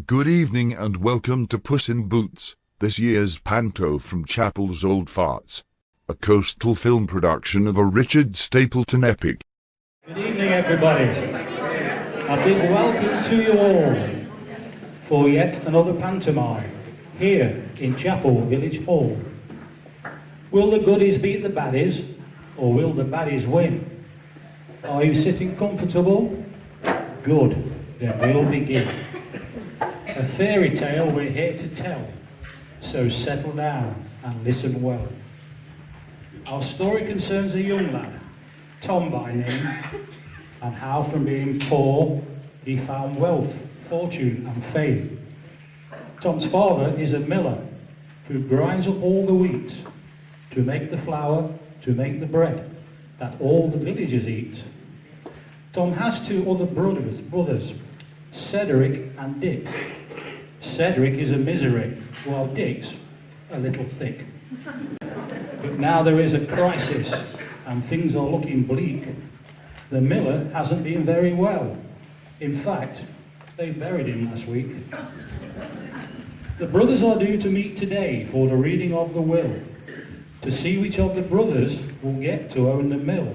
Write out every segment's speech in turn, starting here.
Good evening and welcome to Puss in Boots, this year's panto from Chapel's Old Farts, a coastal film production of a Richard Stapleton epic. Good evening, everybody. A big welcome to you all for yet another pantomime here in Chapel Village Hall. Will the goodies beat the baddies, or will the baddies win? Are you sitting comfortable? Good, then we'll begin. A fairy tale we're here to tell, so settle down and listen well. Our story concerns a young lad, Tom by name, and how from being poor he found wealth, fortune and fame. Tom's father is a miller who grinds up all the wheat to make the flour, to make the bread that all the villagers eat. Tom has two other brothers, Cedric and Dick. Cedric is a misery, while Dick's a little thick. But now there is a crisis, and things are looking bleak. The miller hasn't been very well. In fact, they buried him last week. The brothers are due to meet today for the reading of the will, to see which of the brothers will get to own the mill.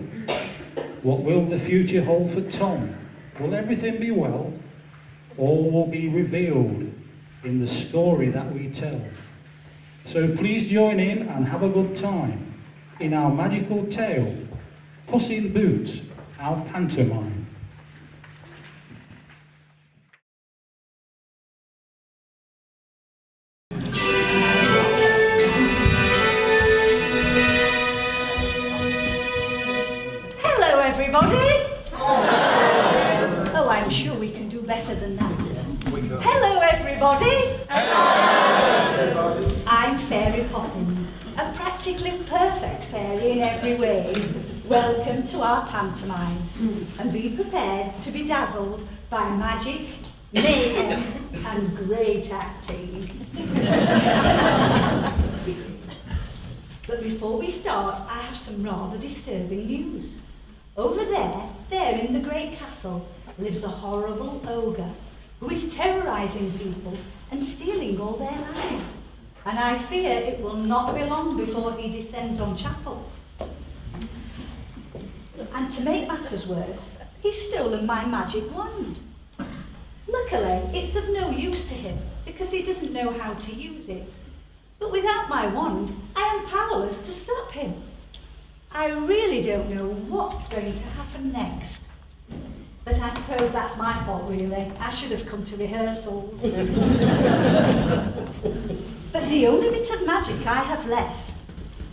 What will the future hold for Tom? Will everything be well? All will be revealed in the story that we tell. So please join in and have a good time in our magical tale, Puss in Boots, our pantomime. Hello, everybody. Oh, I'm sure we can do better than that. Hello, everybody. Hello. I'm Fairy Poppins, a practically perfect fairy in every way. Welcome to our pantomime, and be prepared to be dazzled by magic, mayhem, and great acting. But before we start, I have some rather disturbing news. Over there in the great castle, lives a horrible ogre who is terrorising people and stealing all their land. And I fear it will not be long before he descends on Chapel. And to make matters worse, he's stolen my magic wand. Luckily, it's of no use to him because he doesn't know how to use it. But without my wand, I am powerless to stop him. I really don't know what's going to happen next. But I suppose that's my fault, really. I should have come to rehearsals. But the only bit of magic I have left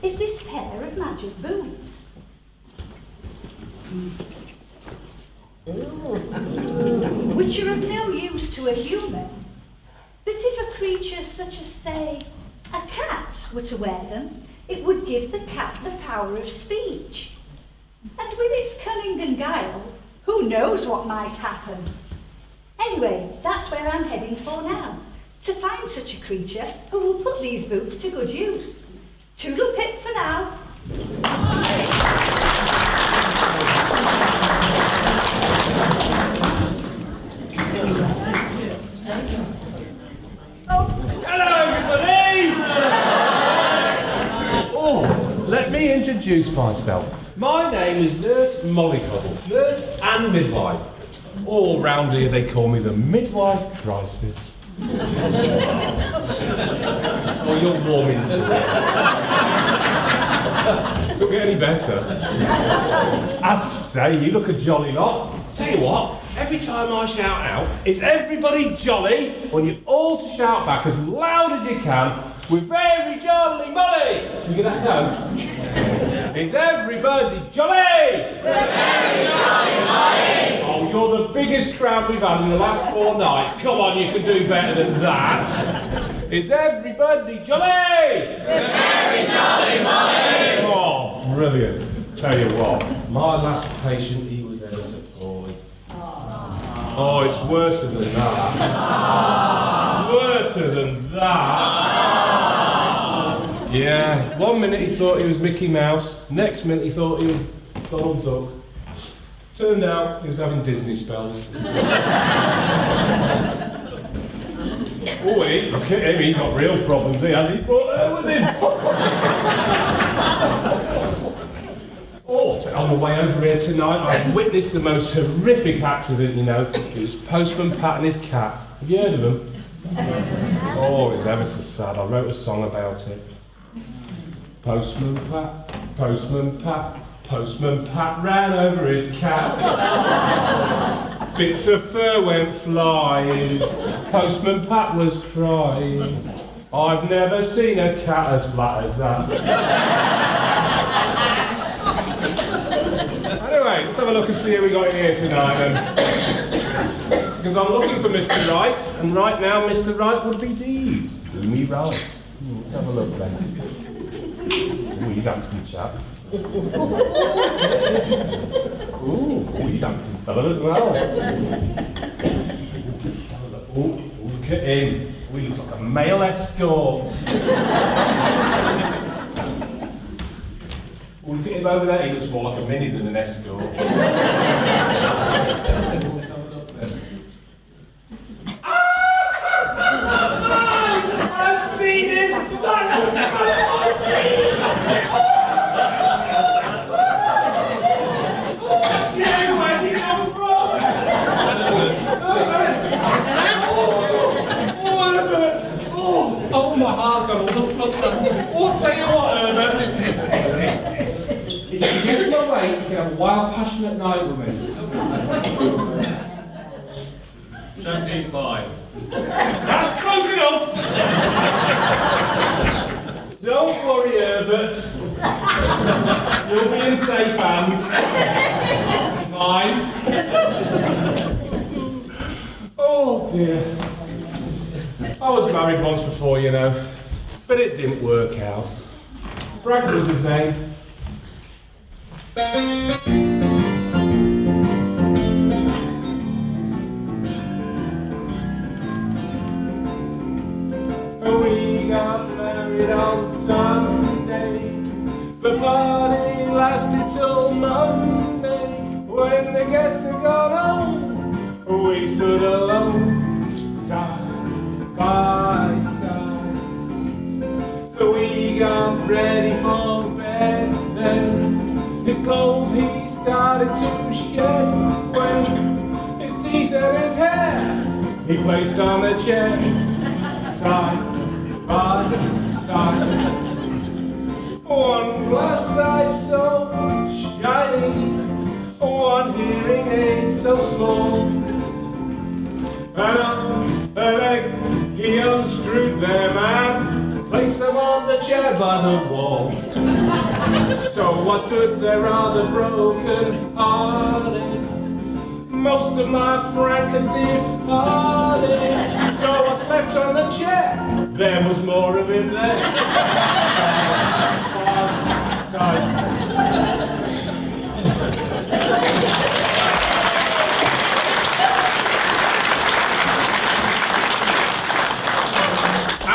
is this pair of magic boots. Which are of no use to a human. But if a creature such as, say, a cat were to wear them, it would give the cat the power of speech. And with its cunning and guile, who knows what might happen? Anyway, that's where I'm heading for now, to find such a creature who will put these boots to good use. Toodle pip for now. Hello, everybody! Oh, let me introduce myself. My name is Nurse Mollycoddle, nurse and midwife. All round here they call me the midwife crisis. Oh, you're warming to it. Don't get any better. I say, you look a jolly lot. Tell you what, every time I shout out, is everybody jolly? I want you all to shout back as loud as you can. We're very jolly, Molly! Can you get that down? Is everybody jolly? We're very jolly, Molly! Oh, you're the biggest crowd we've had in the last 4 nights. Come on, you can do better than that. Is everybody jolly? We're very jolly, Molly! Oh, brilliant. Tell you what, my last patient, he was ever so poorly. Oh, it's worse than that. Worse than that. Yeah, 1 minute he thought he was Mickey Mouse, next minute he thought he was Donald Duck. Turned out he was having Disney spells. Oh, look at him, he's got real problems, has he? Brought her with him. Oh, on the way over here tonight, I've witnessed the most horrific accident, you know. It was Postman Pat and his cat. Have you heard of him? Oh, it's ever so sad. I wrote a song about it. Postman Pat, Postman Pat, Postman Pat ran over his cat. Bits of fur went flying. Postman Pat was crying. I've never seen a cat as flat as that. Anyway, let's have a look and see who we got in here tonight then. Because I'm looking for Mr. Wright, and right now Mr. Wright would be do me right. Let's have a look then. Ooh, he's handsome chap. Ooh, he's handsome fella as well. Ooh, look at him. Ooh, he looks like a male escort. Ooh, look at him over there. He looks more like a mini than an escort. Let's have a look then. I've seen him! Where'd you come from? Herbert! Oh, my heart's got all the flutter. Oh, I'll tell you what, Herbert. If you get my way, you can have a wild, passionate night with me. 17.5. That's close enough! Don't worry, Herbert. You'll be in safe hands. Mine. Oh dear. I was married once before, you know, but it didn't work out. Frank was his name. We got married on Sunday. The party lasted till Monday. When the guests had gone home, we stood alone, side by side. So we got ready for bed then. His clothes he started to shed. When his teeth and his hair he placed on the chair, side by side. One glass eye so shiny, one hearing aid so small, and on her leg he unscrewed them and placed them on the chair by the wall. So I stood there rather broken hearted. Most of my frank had departed, so I slept on the chair. There was more of him there.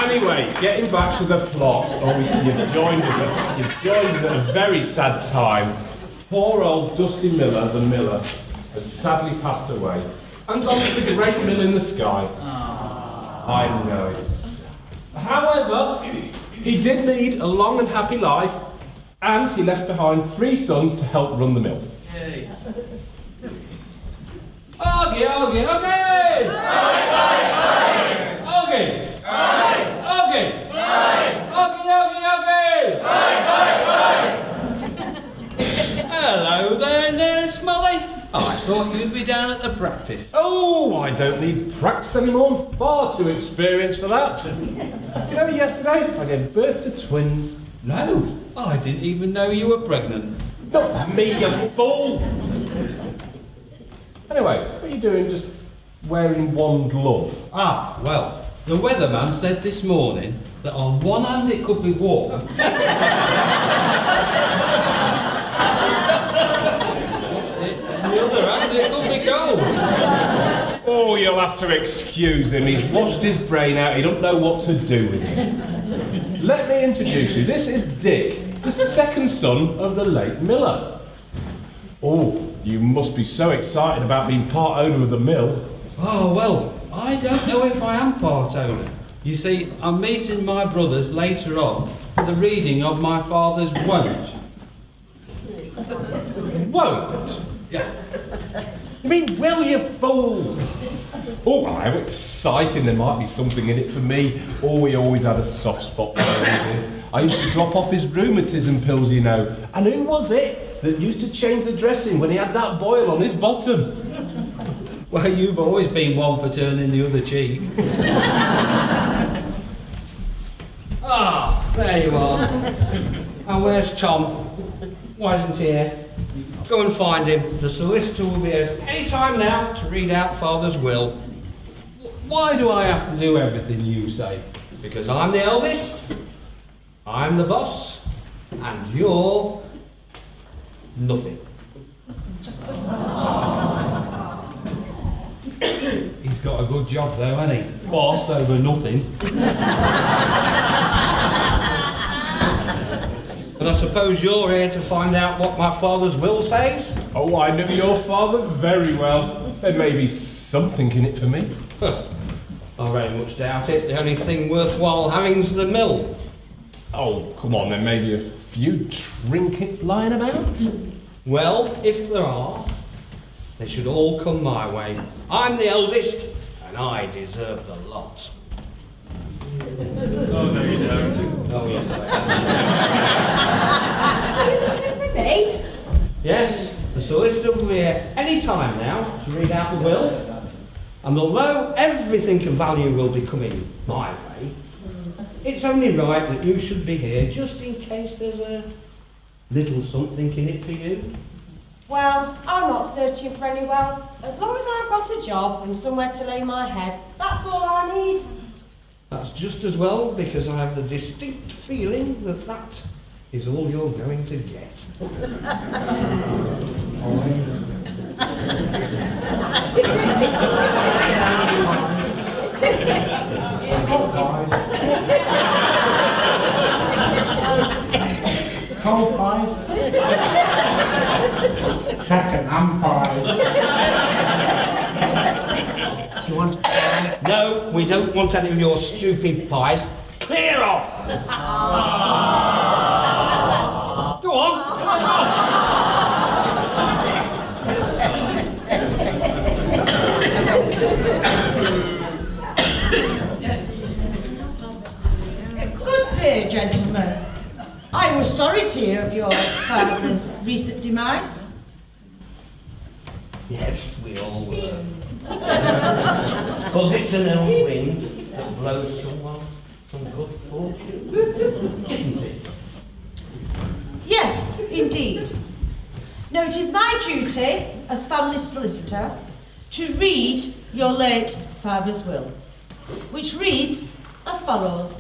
Anyway, getting back to the plot. Oh, you've joined us at a very sad time. Poor old Dusty Miller, the miller, has sadly passed away and gone to the great mill in the sky. I know it's. However, he did lead a long and happy life, and he left behind 3 sons to help run the mill. Yay. Augie, Augie, Augie! Augie! Augie! Augie, Augie, Augie! Hello there, Nurse Molly. I thought you'd be down at the practice. Oh, I don't need practice anymore. I'm far too experienced for that. You know, yesterday I gave birth to twins. No, I didn't even know you were pregnant. Not me, you fool! Anyway, what are you doing just wearing one glove? Ah, well, the weatherman said this morning that on one hand it could be warm. On the other hand it could be cold. Oh, you'll have to excuse him. He's washed his brain out. He don't know what to do with it. Let me introduce you. This is Dick, the second son of the late Miller. Oh, you must be so excited about being part owner of the mill. Oh, well, I don't know if I am part owner. You see, I'm meeting my brothers later on for the reading of my father's won't. Won't? Yeah. You mean will, you fool? Oh, how exciting. There might be something in it for me. Oh, we always had a soft spot for him. I used to drop off his rheumatism pills, you know. And who was it that used to change the dressing when he had that boil on his bottom? Well, you've always been one for turning the other cheek. Ah, there you are. And where's Tom? Why isn't he here? Go and find him. The solicitor will be here any time now to read out Father's will. Why do I have to do everything you say? Because I'm the eldest, I'm the boss, and you're nothing. He's got a good job though, hasn't he? Boss over nothing. And I suppose you're here to find out what my father's will says? Oh, I know your father very well. There may be something in it for me. I very much doubt it. The only thing worthwhile having's the mill. Oh, come on, there may be a few trinkets lying about. Well, if there are, they should all come my way. I'm the eldest, and I deserve the lot. Oh, no, you don't. Oh, yes, I am. Are you looking for me? Yes, the solicitor will be here any time now to read out the will. And although everything of value will be coming my way, it's only right that you should be here just in case there's a little something in it for you. Well, I'm not searching for any wealth. As long as I've got a job and somewhere to lay my head, that's all I need. That's just as well, because I have the distinct feeling that that is all you're going to get. Cold pie. Second hand pie. Do you want pie? No, we don't want any of your stupid pies. Clear off! Go on! Good day, gentlemen. I was sorry to hear of your father's recent demise. Yes, we all were. But it's an ill wind that blows someone some good fortune, isn't it? Yes, indeed. Now, it is my duty, as family solicitor, to read your late father's will, which reads as follows.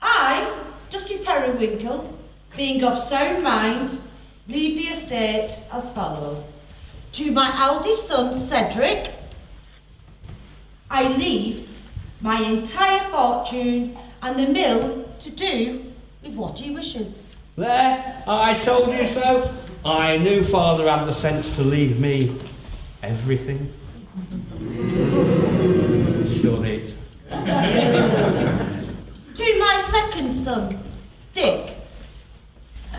I, Dusty Periwinkle, being of sound mind, leave the estate as follows. To my eldest son, Cedric, I leave my entire fortune and the mill to do with what he wishes. There, I told you so. I knew Father had the sense to leave me everything. Sure did. To my second son, Dick,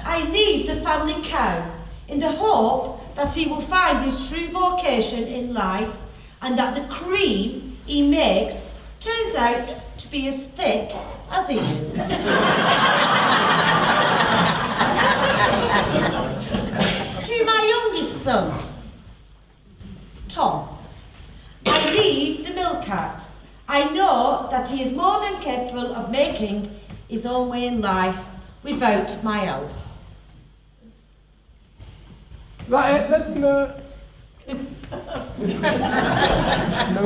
I leave the family cow in the hope that he will find his true vocation in life and that the cream he makes turns out to be as thick as he is. To my youngest son, Tom, I leave the mill cat. I know that he is more than capable of making his own way in life without my help. Right, no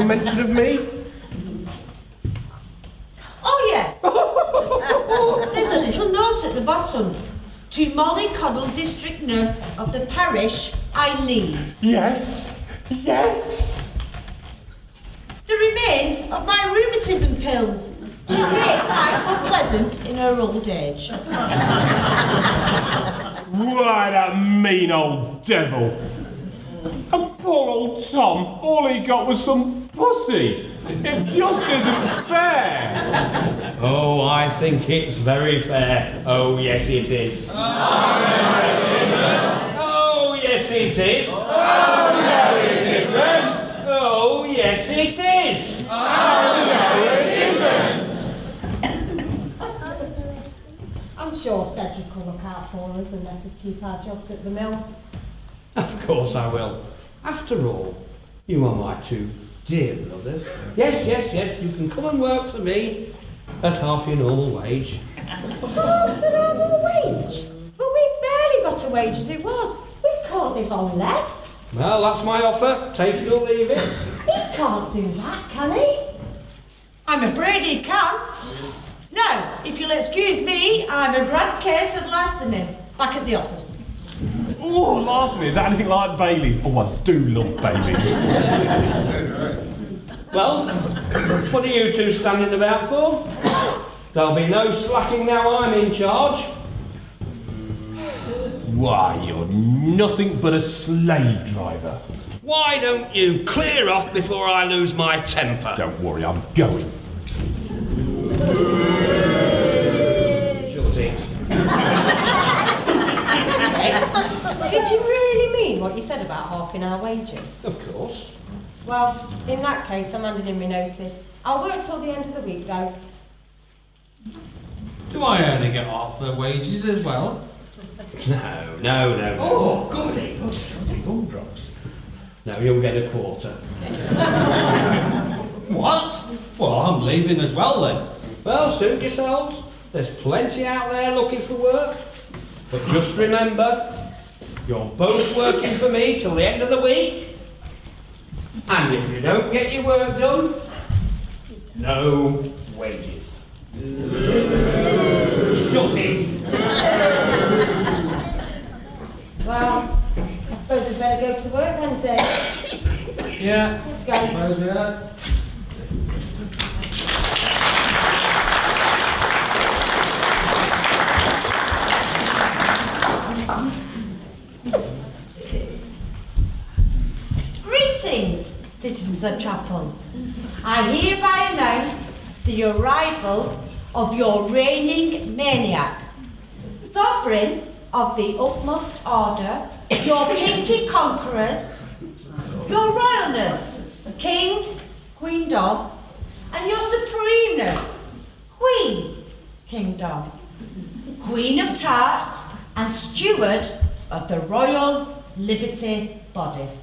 mention of me? Oh yes, there's a little note at the bottom. To Molly Coddle, district nurse of the parish, I leave. Yes, yes. The remains of my rheumatism pills to make life more pleasant in her old age. Why, that mean old devil. And Poor old Tom, all he got was some pussy. It just isn't fair. Oh, I think it's very fair. Oh, yes, it is. Oh, yes, it is. Oh, no, it isn't. Oh, yes, it is. Oh, no, it isn't. I'm sure Cedric will look out for us and let us keep our jobs at the mill. Of course I will. After all, you are my two dear brothers. Yes, yes, yes, you can come and work for me at half your normal wage. Half the normal wage? But we barely got a wage as it was. We can't live on less. Well, that's my offer. Take it or leave it. He can't do that, can he? I'm afraid he can. No, if you'll excuse me, I'm a grand case of larceny. Back at the office. Oh, larceny, is that anything like Bailey's? Oh, I do love Bailey's. Well, what are you two standing about for? There'll be no slacking now I'm in charge. Why, you're nothing but a slave driver. Why don't you clear off before I lose my temper? Don't worry, I'm going. Shut it. Did you really mean what you said about halving our wages? Of course. Well, in that case, I'm handing in my notice. I'll work till the end of the week, though. Do I only get half the wages as well? No. Oh, goody. Gumdrops. No, you'll get a quarter. What? Well, I'm leaving as well then. Well, suit yourselves. There's plenty out there looking for work. But just remember, you're both working for me till the end of the week. And if you don't get your work done, no wages. Shut it. Well, I suppose we'd better go to work then, Dave. Yeah. Let's go. Suppose we are. Greetings, citizens of Chapel. I hereby announce the arrival of your reigning maniac, sovereign of the utmost order, your kinky conquerors, your royalness, king, queendom, and your supremeness, queen, kingdom, queen of tarts and steward of the royal liberty bodice.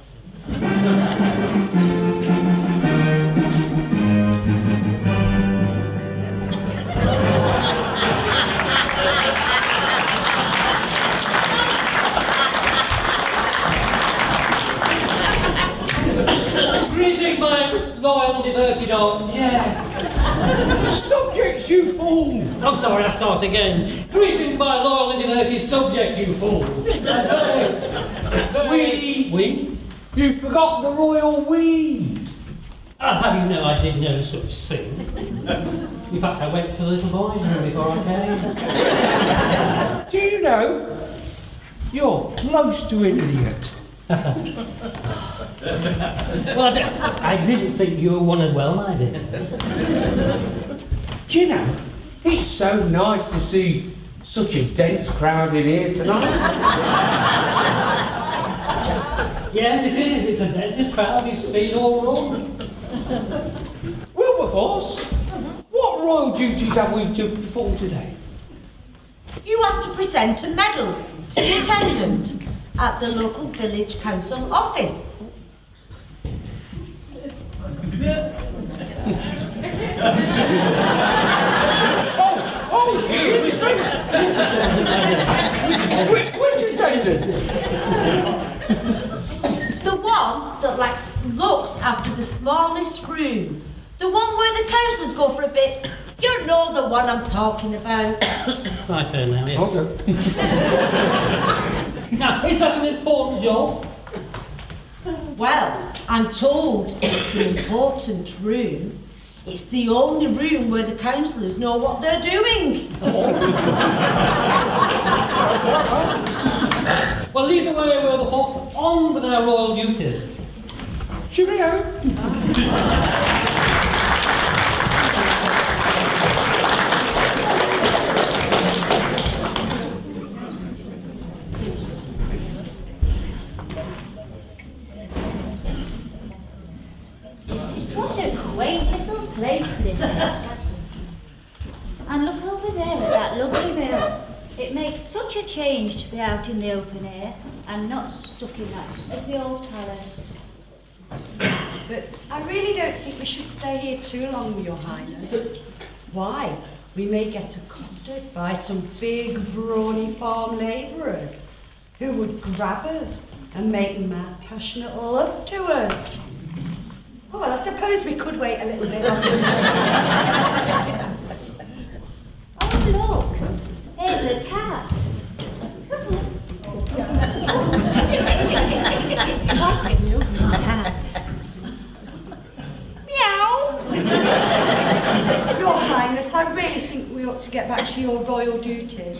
Greetings, my loyal diverted arms. Subjects, you fool! I'm sorry, I'll start again. Greetings, my loyal and diverted subject, you fool. We? You forgot the royal we! I'll have you know I did no such thing. In fact, I went to the little boy's room before I came. Do you know, you're close to an idiot. Well, I didn't think you were one as well, I did. Do you know, it's so nice to see such a dense crowd in here tonight. Yes, it is. It's the densest crowd you've seen all along. Wilberforce, what royal duties have we to perform today? You have to present a medal to the attendant at the local village council office. Which attendant? The one that looks after the smallest room. The one where the councillors go for a bit. You know the one I'm talking about. It's my turn now, yeah. Okay. Now, is that an important job? Well, I'm told it's an important room. It's the only room where the councillors know what they're doing. Well, either way, Wilberforce, on with our royal duties. Cheerio. What a quaint little place this is. And look over there at that lovely mill. It makes such a change to be out in the open air and not stuck in that stuffy old palace. But I really don't think we should stay here too long, Your Highness. Why? We may get accosted by some big, brawny farm labourers who would grab us and make mad, passionate love to us. Oh, well, I suppose we could wait a little bit longer. Oh, look, there's a cat. Come on. What a lovely cat. Meow! Your Highness, I really think we ought to get back to your royal duties.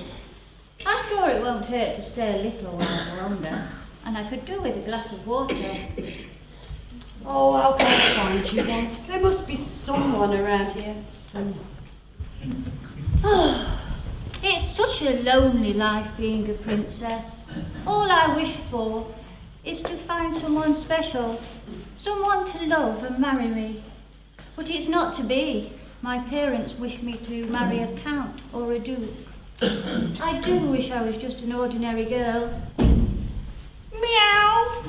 I'm sure it won't hurt to stay a little while longer, and I could do with a glass of water. Oh, I'll go find you one. There must be someone around here. Someone. Oh, it's such a lonely life being a princess. All I wish for is to find someone special, someone to love and marry me. But it's not to be. My parents wish me to marry a count or a duke. I do wish I was just an ordinary girl. Meow!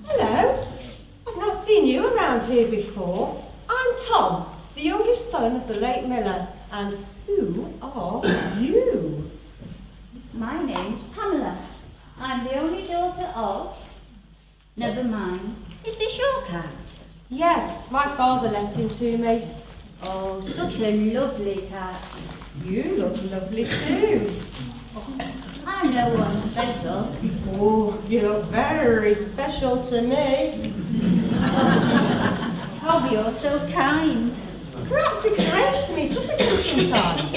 Hello. I've not seen you around here before. I'm Tom, the youngest son of the late miller. And who are you? My name's Pamela. I'm the only daughter of... Never mind. Is this your cat? Yes, my father left him to me. Oh, such a lovely cat. You look lovely too. I'm no one special. Oh, you look very special to me. Oh, you're so kind. Perhaps we can arrange to meet up again sometime.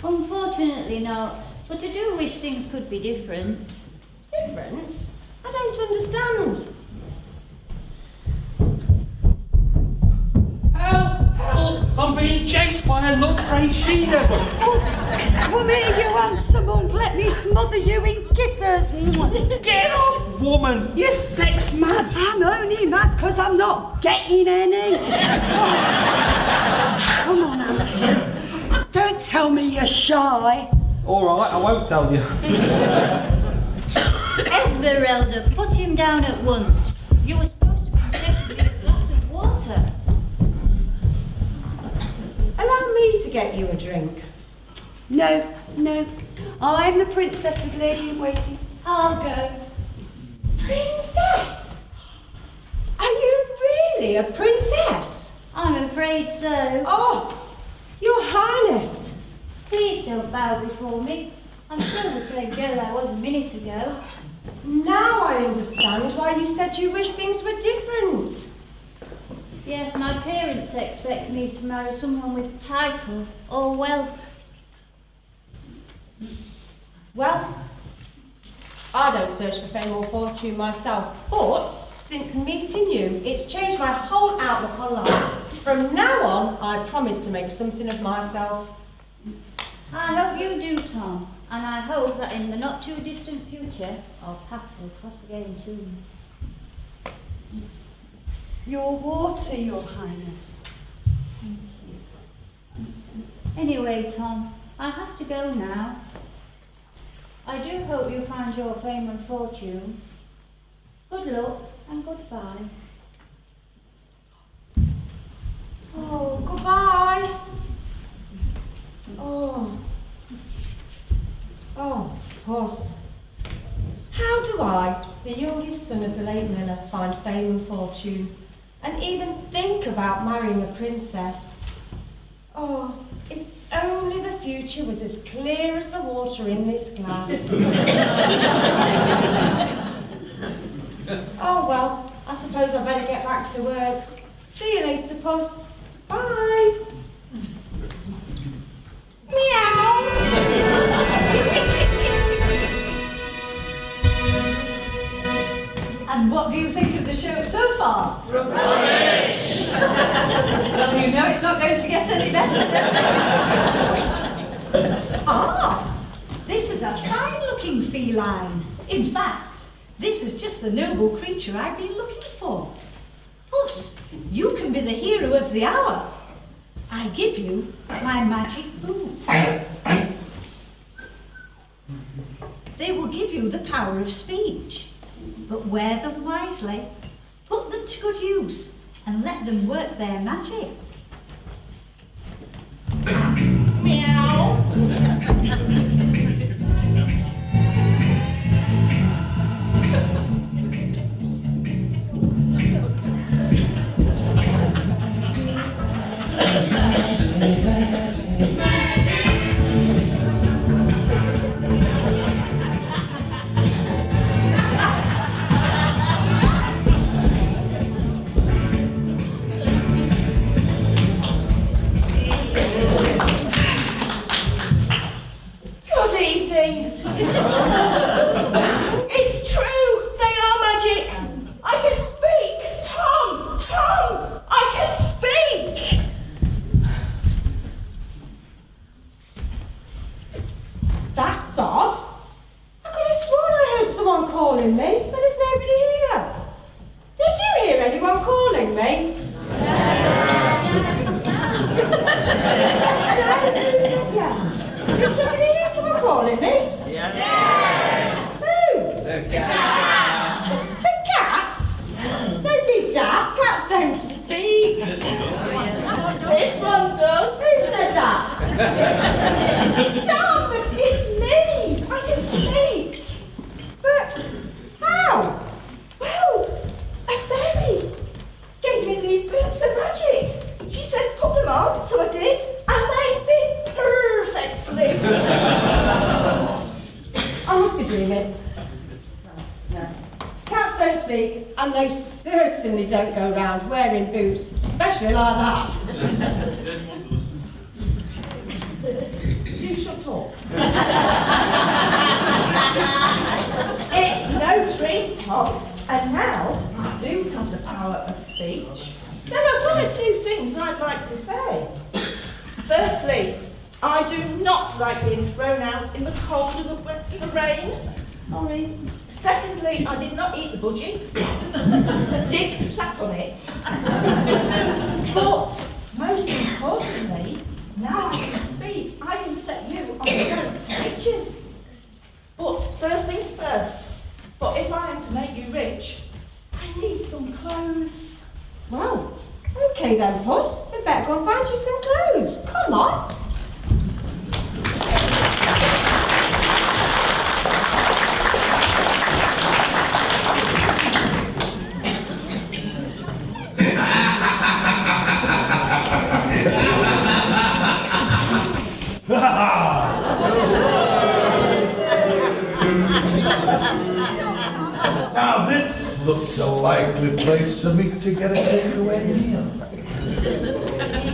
Unfortunately not, but I do wish things could be different. Different? I don't understand. Help! I'm being chased by a love-crazed she-devil. Come here, you handsome hunk. Let me smother you in kisses. Get off, woman! You're sex mad. I'm only mad because I'm not getting any. Come on, handsome. Don't tell me you're shy. All right, I won't tell you. Esmeralda, put him down at once. You were supposed to be fetching me a glass of water. Allow me to get you a drink. No, no. I'm the princess's lady in waiting. I'll go. Princess? Are you really a princess? I'm afraid so. Oh, Your Highness. Please don't bow before me. I'm still the same girl I was a minute ago. Now I understand why you said you wish things were different. Yes, my parents expect me to marry someone with title or wealth. Well, I don't search for fame or fortune myself, but since meeting you, it's changed my whole outlook on life. From now on, I promise to make something of myself. I hope you do, Tom, and I hope that in the not too distant future, our paths will cross again soon. Your water, Your Highness. Anyway, Tom, I have to go now. I do hope you find your fame and fortune. Good luck and goodbye. Oh, goodbye. Oh. Oh, Puss. How do I, the youngest son of the late miller, find fame and fortune, and even think about marrying a princess? Oh, if only the future was as clear as the water in this glass. Oh well, I suppose I better get back to work. See you later, Puss. Bye. Meow. And what do you think of are? Rubbish! Well, you know it's not going to get any better. Ah! This is a fine-looking feline. In fact, this is just the noble creature I've been looking for. Puss, you can be the hero of the hour. I give you my magic boots. They will give you the power of speech, but wear them wisely, put them to good use, and let them work their magic. Meow. It's true! They are magic! I can speak! Tom! I can speak! That's odd. I could have sworn I heard someone calling me, but there's nobody here. Did you hear anyone calling me? Did somebody hear someone calling me? Yes! Who? The cat! The cat? Don't be daft, cats don't speak. This one does. This one does? Who said that? Tom, it's me! I can speak! But how? Well, a fairy gave me these boots of magic. She said put them on, so I did, and they fit perfectly. I must be dreaming. No. Cats don't speak, and they certainly don't go round wearing boots, especially like that. You should talk. It's no dream, Tom. And now I do have the power of speech. There are one or two things I'd like to say. Firstly, I do not like being thrown out in the cold and the wet and the rain. Sorry. Secondly, I did not eat the budgie. Dick sat on it. But most importantly, now I can speak. I can set you on the pages. But first things first. But if I am to make you rich, I need some clothes. Well, okay then, Puss. We better go and find you some clothes. Come on. Now this looks a likely place for me to get a takeaway meal.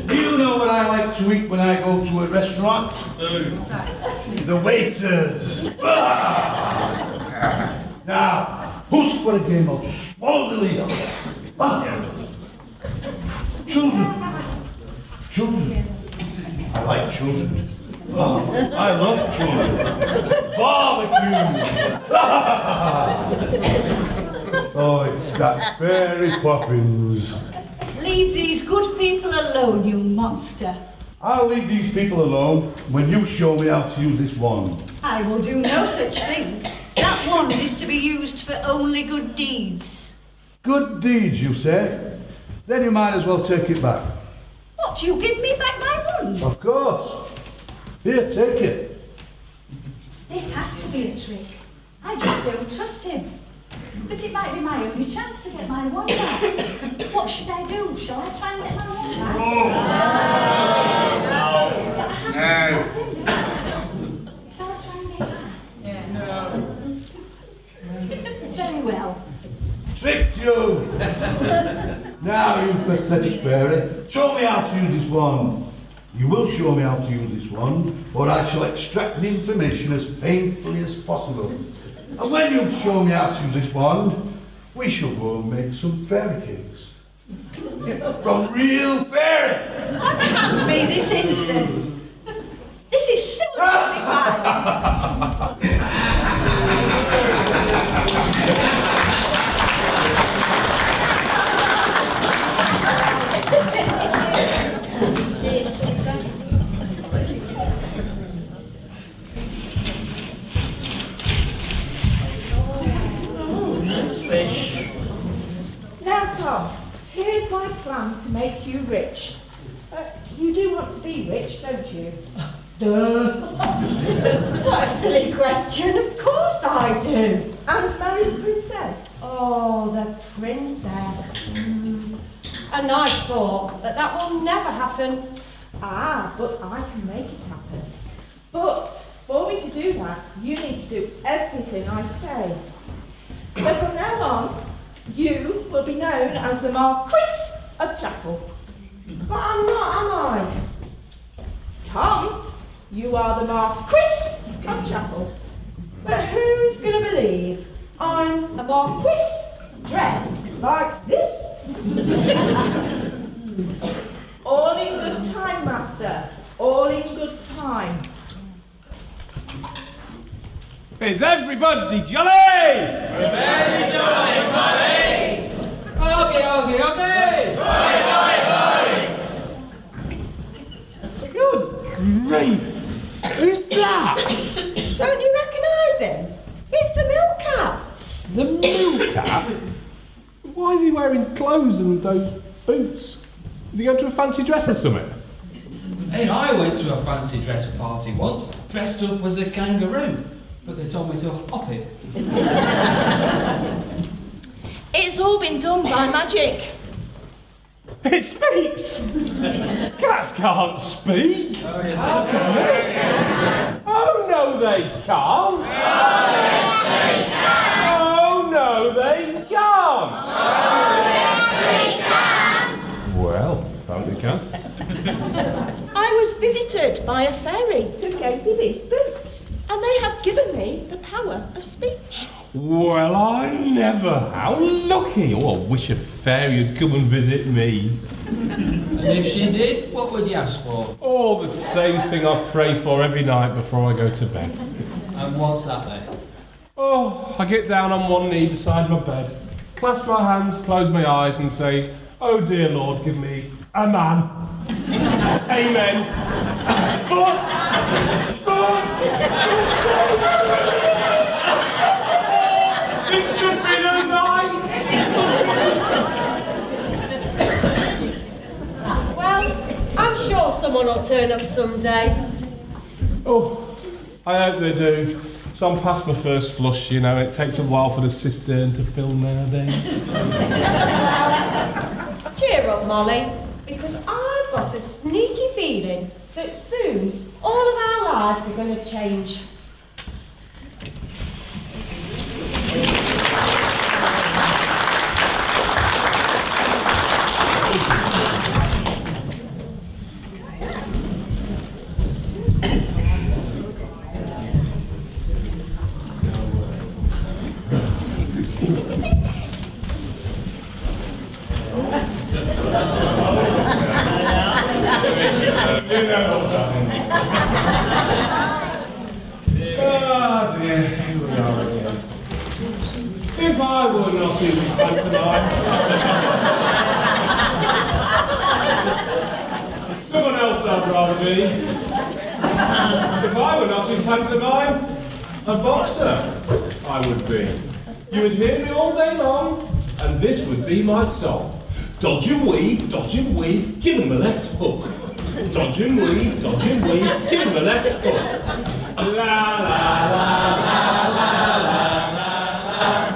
Do you know what I like to eat when I go to a restaurant? The waiters. Now, who's for a game of swallow the leader? Children. I like children. Oh, I love children. Barbecue. Oh, it's that Fairy Poppins. Leave these good people alone, you monster. I'll leave these people alone when you show me how to use this wand. I will do no such thing. That wand is to be used for only good deeds. Good deeds, you say? Then you might as well take it back. What, you give me back my wand? Of course. Here, take it. This has to be a trick. I just don't trust him. But it might be my only chance to get my wand back. What should I do? Shall I try and get my wand back? No. Shall I try and get it back? No. Very well. Tricked you! Now, you pathetic fairy, show me how to use this wand. You will show me how to use this wand, or I shall extract the information as painfully as possible. And when you've shown me how to use this wand, We should go and make some fairy cakes. From real fairy! Me this instant. This is so dignified. Now, Tom, here's my plan to make you rich. You do want to be rich, don't you? Duh. What a silly question. Of course I do. And marry the princess. Oh, the princess. A nice thought, but that will never happen. Ah, but I can make it happen. But for me to do that, you need to do everything I say. So from now on, you will be known as the Marquis of Chapel. But I'm not, am I? Tom, you are the Marquis of Chapel. But who's going to believe I'm a marquis dressed like this? All in good time, Master. All in good time. Is everybody jolly? We're very jolly, buddy! Oggy, oggy, oggy! Good grief! Who's that? Don't you recognise him? It's the milk cat. The milk cat? Why is he wearing clothes and those boots? Is he going to a fancy dress or something? Hey, I went to a fancy dress party once, dressed up as a kangaroo, but they told me to hop it. It's all been done by magic. It speaks! Cats can't speak! Oh, yes, Oh, no, they can't! Oh, no, they can't! Well, apparently they can. I was visited by a fairy Who gave you these boots? and they have given me the power of speech. Well, I never. How lucky! Oh, I wish a fairy would come and visit me. And if she did, what would you ask for? Oh, the same thing I pray for every night before I go to bed. And what's that then? Oh, I get down on one knee beside my bed, clasp my hands, close my eyes and say, oh dear Lord, give me a man. Amen. But, it could be the night. Well, I'm sure someone will turn up someday. Oh, I hope they do. So I'm past my first flush, you know, it takes a while for the cistern to fill nowadays. Cheer up, Molly, because I've got a sneaky feeling that soon all of our lives are going to change. Ah, dear, here we are again. If I were not in pantomime. Someone else I'd rather be. If I were not in pantomime, a boxer I would be. You would hear me all day long, and this would be my song. Dodge and weave, give him a left hook. Dodge and weave, give him a left hook. La la la la la la la la.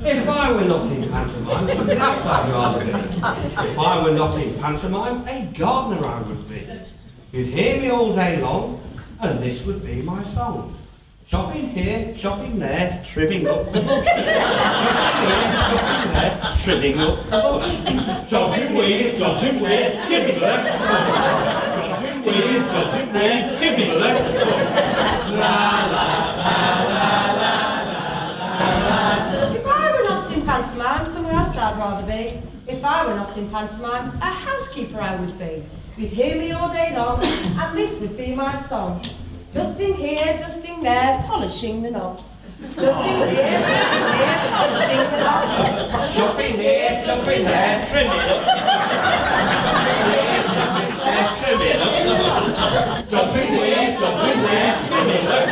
If I were not in pantomime, something else I'd rather be. If I were not in pantomime, a gardener I would be. You'd hear me all day long, and this would be my song. Chopping here, chopping there, trimming up the bush. Chopping here, chopping there, trimming up the bush. Dodge and weave, give him a left hook. Dodge and weave, give him a left hook. La la la la la la la la. If I somewhere else I'd rather be. If I were not in pantomime, a housekeeper I would be. You'd hear me all day long, and this would be my song. Dusting here, dusting there, polishing the knobs. Dusting here, polishing the knobs. Chopping here, chopping there, trim it up. Chopping here, chopping there, trim it up.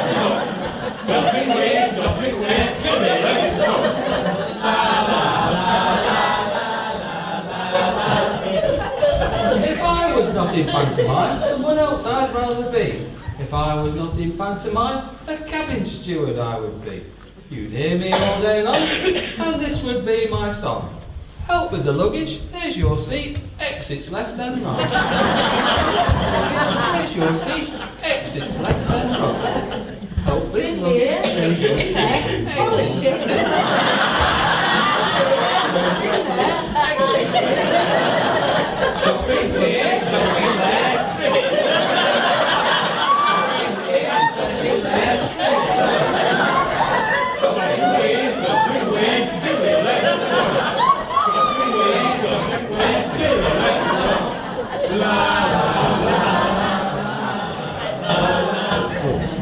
Chopping here, chopping there, trim it up. If I was not in pantomime, someone else I'd rather be. If I was not in pantomime, a cabin steward I would be. You'd hear me all day long, and this would be my song. Help with the luggage, there's your seat, exits left and right. There's your seat, exits left and right. Help with luggage, there's your seat, exits left and right. Shopping here, shopping there, trim it.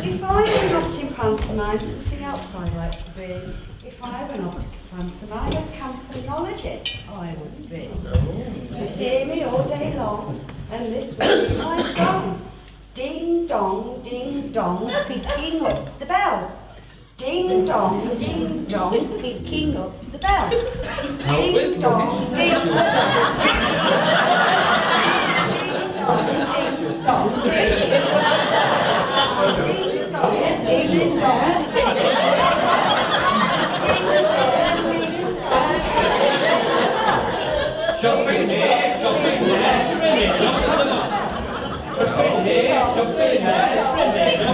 If I were not in pantomime, something else I'd like to be. If I were not in pantomime, a campanologist I would be. You'd hear me all day long, and this would be my song. Ding dong, picking up the bell. Ding dong, picking up the bell. Ding dong, ding Chopping here, chopping there, trim it up. Chopping here, chopping there, trim it up.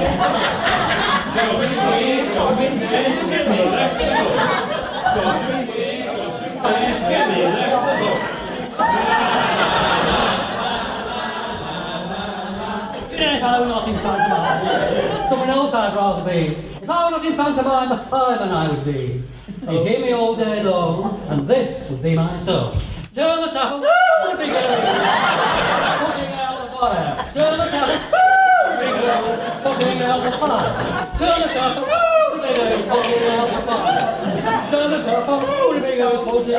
Chopping here, chopping there, trim it up. Chopping here, chopping there, trim it up. If I were not in pantomime, someone else I'd rather be. If I were not in pantomime, a fireman I would be. You'd hear me all day long, and this would be my song. Turn the tap, putting out the fire. Turn the tap, putting out the fire. Turn the tap, putting out the fire. Turn the tap, putting out the fire.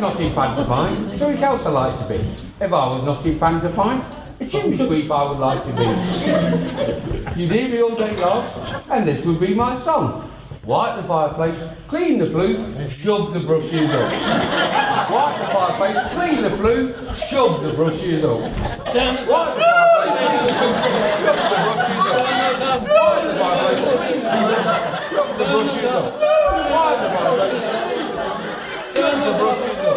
Not in pantomime, something else I'd like to be. If I was not in pantomime, a chimney sweep I would like to be. You'd hear me all day long, and this would be my song. Wipe the fireplace, clean the flue, shove the brushes up. Wipe the fireplace, clean the flue, shove the brushes up. Wipe the fireplace, shove the brushes up. Wipe the fireplace, clean the flue, shove the brushes up. Wipe the fireplace, shove the brushes up.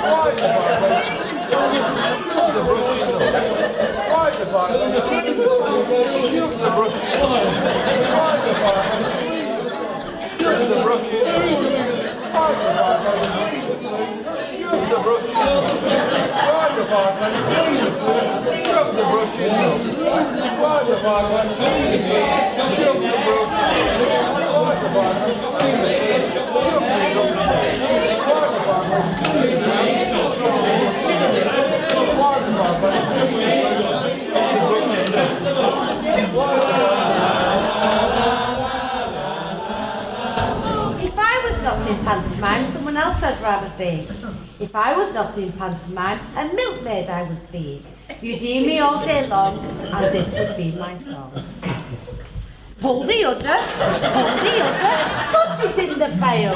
Wipe the fireplace, shove the brushes up. Wipe the fireplace, shove the brushes up. Wipe the fireplace, shove the brushes up. Wipe the fireplace, shove the brushes up. Wipe the fireplace, shove the brushes up. Wipe the fireplace, shove the brushes up. Wipe the fireplace, shove If I was not in pantomime, someone else I'd rather be. If I was not in pantomime, a milkmaid I would be. You'd hear me all day long, and this would be my song. Pull the udder, put it pail.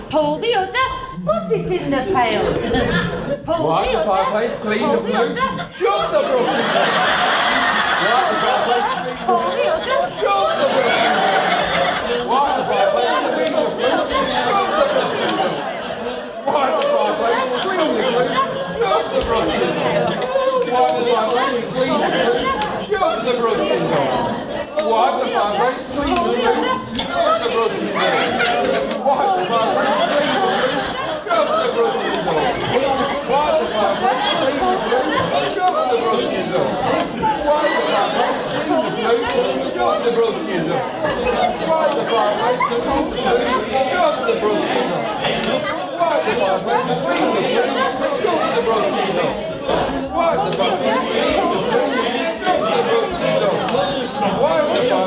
Pull the udder, put it in the pail. Pull Wipe the the fireplace, udder, clean pull the the flue, udder. shove the brush in there. Wipe the fireplace, Pull the udder, shove the brush in there. Wipe the fireplace, clean the flue, shove the brush in there. Wipe the fireplace, clean the flue, shove the brush in there. Wipe the fireplace, clean the flue, shove the brush in there. Wipe the fireplace, clean the flue, shove the brush in there. Wipe the fireplace, clean the flue, shove the brush in there. Wipe the fireplace, clean the flue, shove the brush in there. Wipe the fireplace, clean the flue, shove the brush in there. Wipe the fireplace, clean the flue, shove the brush in there. Wipe the fireplace, clean the flue, shove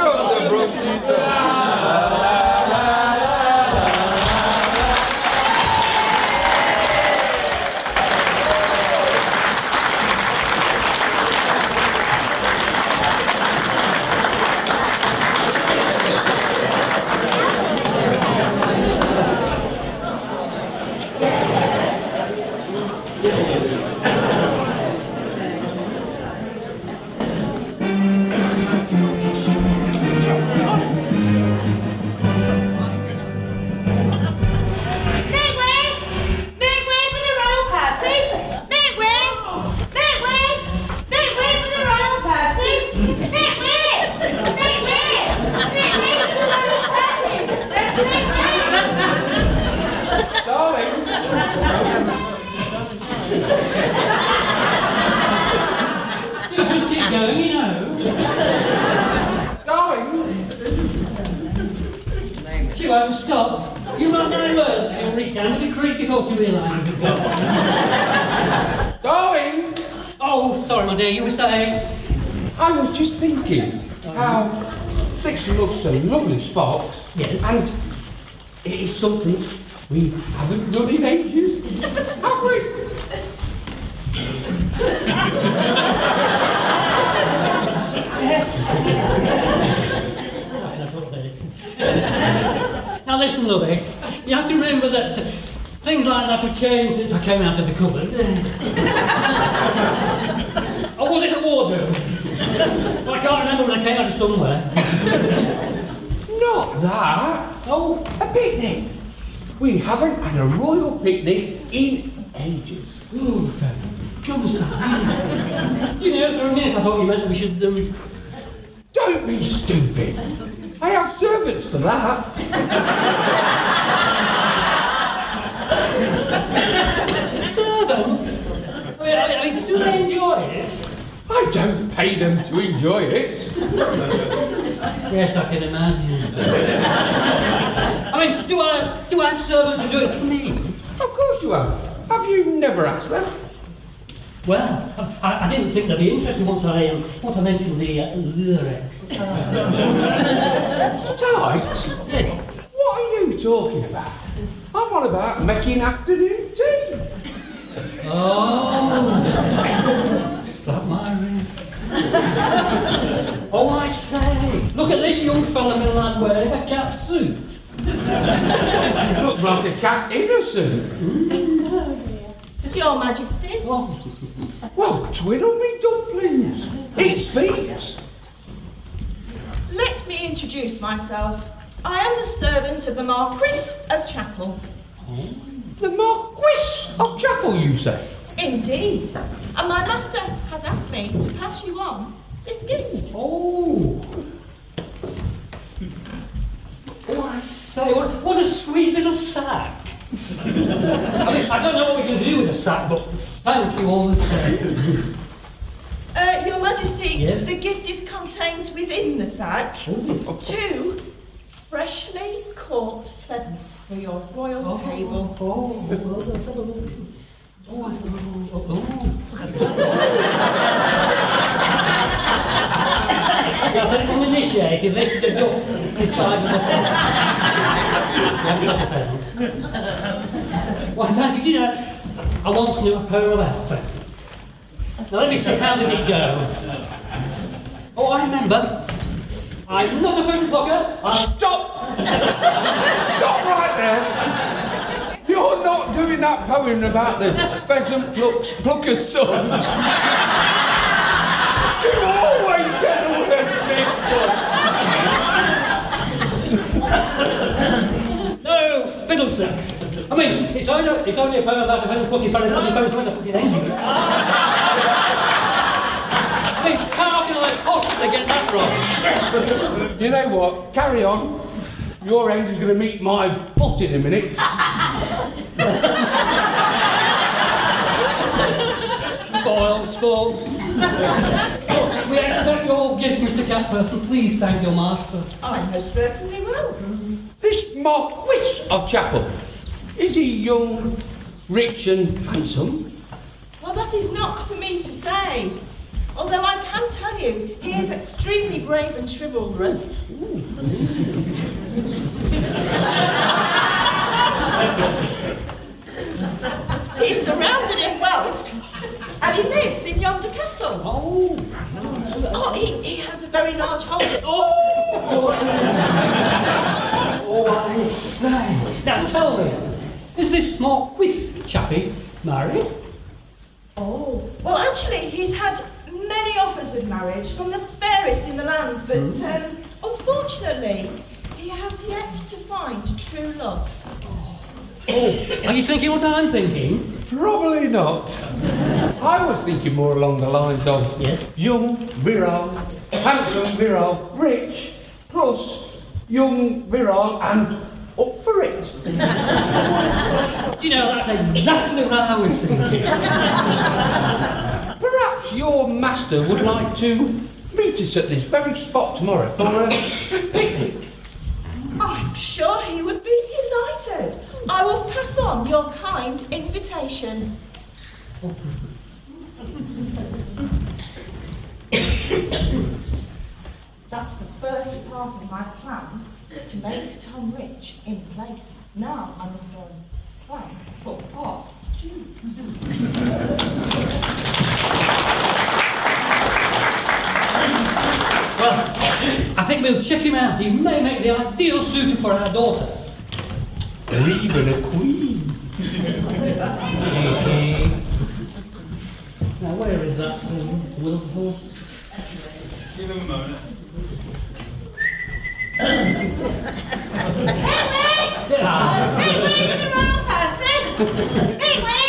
the brush in there. Wipe the fireplace, clean the flue, shove the brush in there. Wipe the fireplace, clean the flue, shove the brush in there. She won't stop. You mark my words, she'll reach down to the creek before she realises we've got her. Going! Oh, sorry, my dear, you were saying? I was just thinking how this looks a lovely spot. Yes. And it is something we haven't done in ages, have we? Now listen, lovey, you have to remember that things like that have changed since I came out of the cupboard. Or was it a wardrobe? Well, I can't remember when I came out of somewhere. Not that. Oh, a picnic. We haven't had a royal picnic in ages. Oh, thank goodness. You know, for a minute I thought you meant we should, Don't be stupid. I have servants for that. Servants? I mean, do they enjoy it? I don't pay them to enjoy it. Yes, I can imagine. I mean, do I have servants to do it for me? Of course you have. Have you never asked them? Well, I didn't think they'd be interested once I mentioned the lyrics. Tykes? Yes. What are you talking about? I'm on about making afternoon tea. Oh, slap my wrist. Oh, I say, look at this young fella, my lad, wearing a cat suit. Looks like a cat in a suit. Your Majesty. Well, twiddle me dumplings. It speaks. Let me introduce myself. I am the servant of the Marquis of Chapel. Oh. The Marquis of Chapel, you say? Indeed. And my master has asked me to pass you on this gift. Oh. Oh, I say, what a sweet little sack. I mean, I don't know what we can do with a sack, but thank you all the same. Your Majesty, yes? The gift is contained within the sack. Oh. 2 freshly caught pheasants for your royal table. I've been initiated, this is the duck, this side of the pheasant. Well, thank you, you know, I once knew a pearl outfit. Now let me see, how did it go? Oh, I remember. I'm not a pheasant plucker. Stop! Stop right there! You're not doing that poem about the pheasant plucker's son. You always get the words mixed up. No, fiddlesticks. I mean, it's only a poem about a pheasant plucking pheasant plucking pheasant plucking pheasant. I mean, how can I possibly get that wrong? You know what? Carry on. Your end is going to meet my foot in a minute. Spoil sport. We accept your gift, Mr. Capper. Please thank your master. I most certainly will. This Marquis of Chapel, is he young, rich and handsome? Well, that is not for me to say. Although I can tell you, he is extremely brave and chivalrous. He's surrounded in wealth, and he lives in yonder castle. Oh, he has a very large holding. Oh, I say. Now tell me, is this Marquis chappie married? Oh, well, actually, he's had many offers of marriage from the fairest in the land, but unfortunately, he has yet to find true love. Oh, are you thinking what I'm thinking? Probably not. I was thinking more along the lines of young, virile, handsome, virile, rich, plus young, virile, and up for it. Do you know, that's exactly what I was thinking. Perhaps your master would like to meet us at this very spot tomorrow for a picnic. I'm sure he would be delighted. I will pass on your kind invitation. That's the first part of my plan to make Tom rich in place. Now I must go and plan for part 2. Well, I think we'll check him out. He may make the ideal suitor for our daughter. Or even a queen. Now, where is that Wilberforce? Give him a moment. Make way for the royal party! Make way!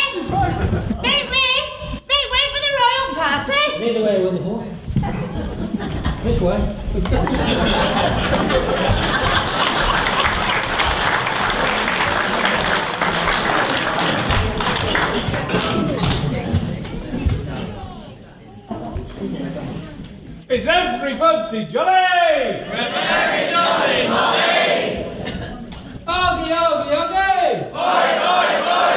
Make way for the royal party! Lead the way, Wilberforce. This way. Is everybody jolly? We're very jolly, Molly! Oggy, oggy, oggy! Boy, boy, boy!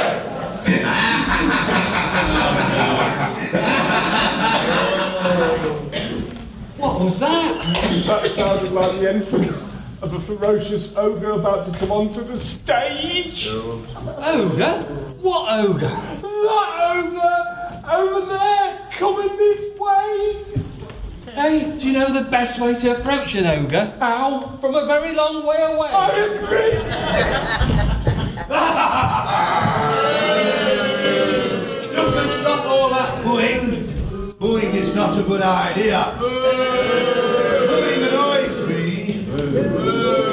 What was that? That sounded like the entrance of a ferocious ogre about to come onto the stage. Ogre? What ogre? That ogre over there, coming this way. Hey, do you know the best way to approach an ogre? How? From a very long way away. I agree. You can stop all that booing. Booing is not a good idea. Booing annoys me.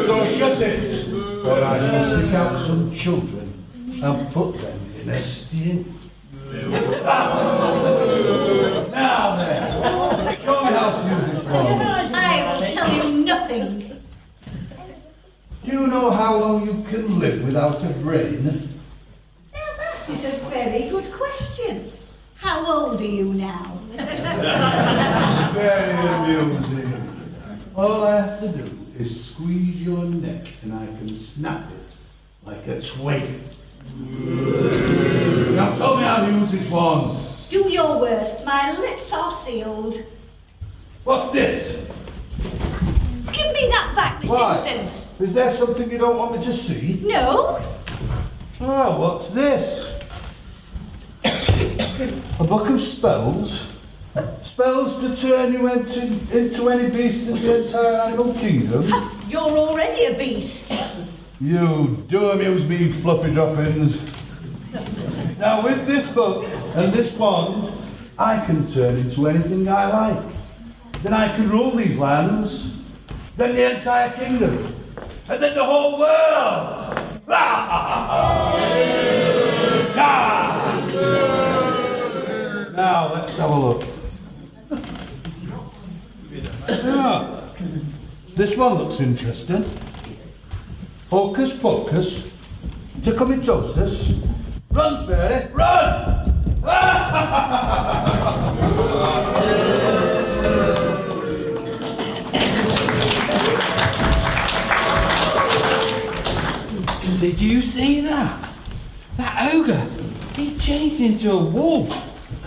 So shut it, or I shall pick out some children and put them in a stew. Now then, show me how to use this one. I will tell you nothing. Do you know how long you can live without a brain? Now that is a very good question. How old are you now? Very amusing. All I have to do is squeeze your neck and I can snap it like a twig. Now tell me how to use this one. Do your worst. My lips are sealed. What's this? Give me that back this Why? instant. Is there something you don't want me to see? No. Oh, what's this? A book of spells? Spells to turn you into any beast in the entire animal kingdom? You're already a beast. You do amuse me, fluffy droppings. Now with this book and this wand, I can turn into anything I like. Then I can rule these lands, then the entire kingdom, and then the whole world! Now let's have a look. This one looks interesting. Hocus pocus, tecumitosis, run fairy, run! Did you see that? That ogre, he changed into a wolf.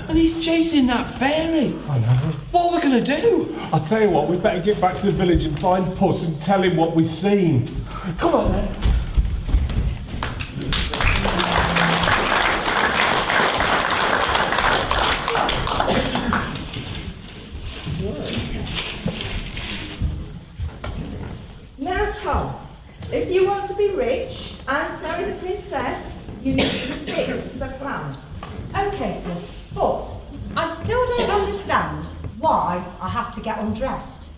And he's chasing that fairy. I know. What are we going to do? I'll tell you what, we better get back to the village and find Puss and tell him what we've seen. Come on then. Now, Tom, if you want to be rich and marry the princess, you need to stick to the plan. Okay, Puss, but I still don't understand why I have to get undressed.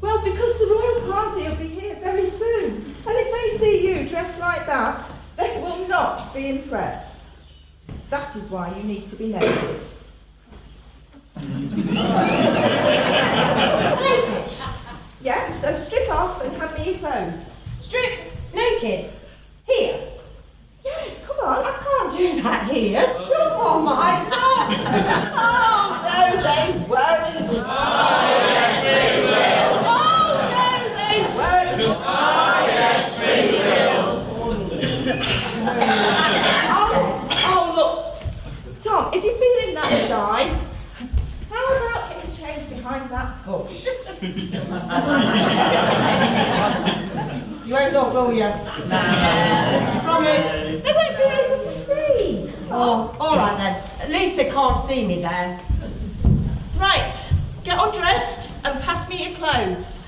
Well, because the royal party will be here very soon, and if they see you dressed like that, they will not be impressed. That is why you need to be naked. Naked? Yeah, so strip off and hand me your clothes. Strip naked? Here? Yeah, come on. I can't do that here. Oh my God! Oh, no, they won't. Oh, yes, they will. Oh, no, they won't. Oh, yes, they will. Oh, look. Tom, if you're feeling that shy, how about getting changed behind that bush? You won't look, will you? No. Promise? They won't be able to see. Oh, all right then. At least they can't see me there. Right, get undressed and pass me your clothes.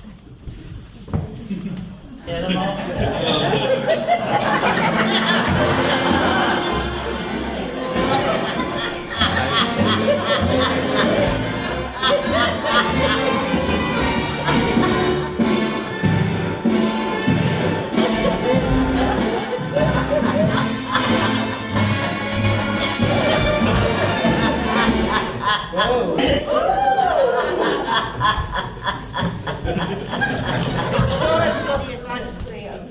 Whoa. I'm sure everybody would like to see them.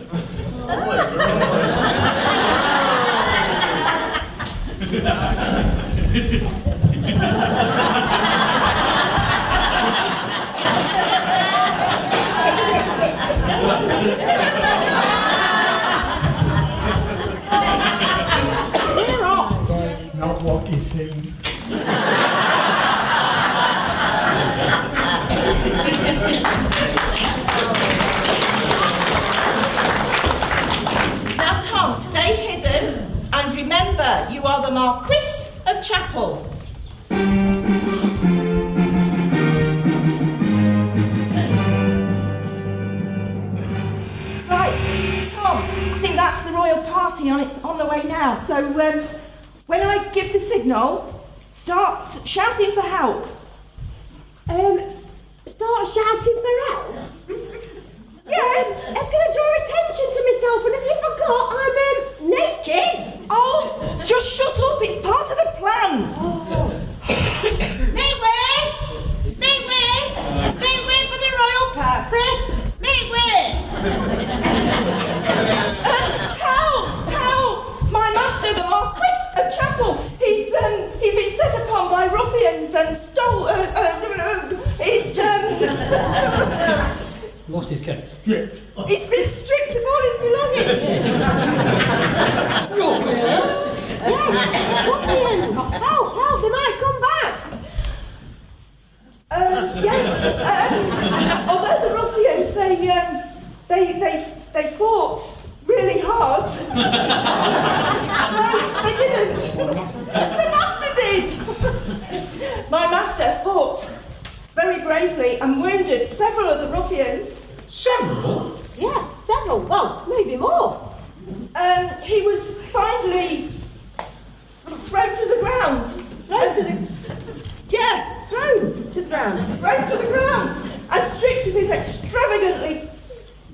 Not what you think. Now, Tom, stay hidden and remember you are the Marquis of Chapel. Right, Tom, I think that's the royal party on the way now. So when I give the signal, start shouting for help. Start shouting for help? Yes, It's going to draw attention to myself, and have you forgot I'm naked? Oh, just shut up, it's part of the plan. Make way! Make way! Make way for the royal party! Make way! Help! Help! My master, the Marquis of Chapel, he's been set upon by ruffians and stole, Lost his case. Stripped. he's been stripped of all his belongings. Ruffians? Yes, ruffians! Help, help, they might come back! Yes, although the ruffians, they fought really hard. Right, they didn't. The master did. My master fought very bravely and wounded several of the ruffians. Several? Yeah, several. Well, maybe more. He was finally thrown to the ground. Thrown to the ground. Thrown to the ground. And stripped of his extravagantly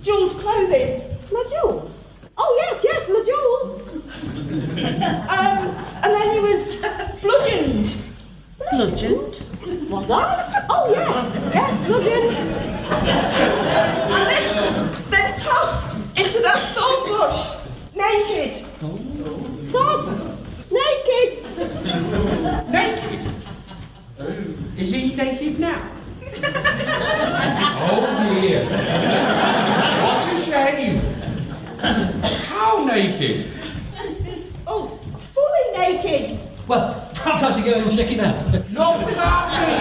jewelled clothing. My jewels? Oh, yes, my jewels. And then he was bludgeoned. Bludgeoned? Was I? Oh, yes, bludgeoned. And then tossed into that thorn bush, naked. Tossed. Naked. Naked? Is he naked now? Oh dear. What a shame. How naked? Oh, fully naked. Well, perhaps I should go and check him out. Not without me.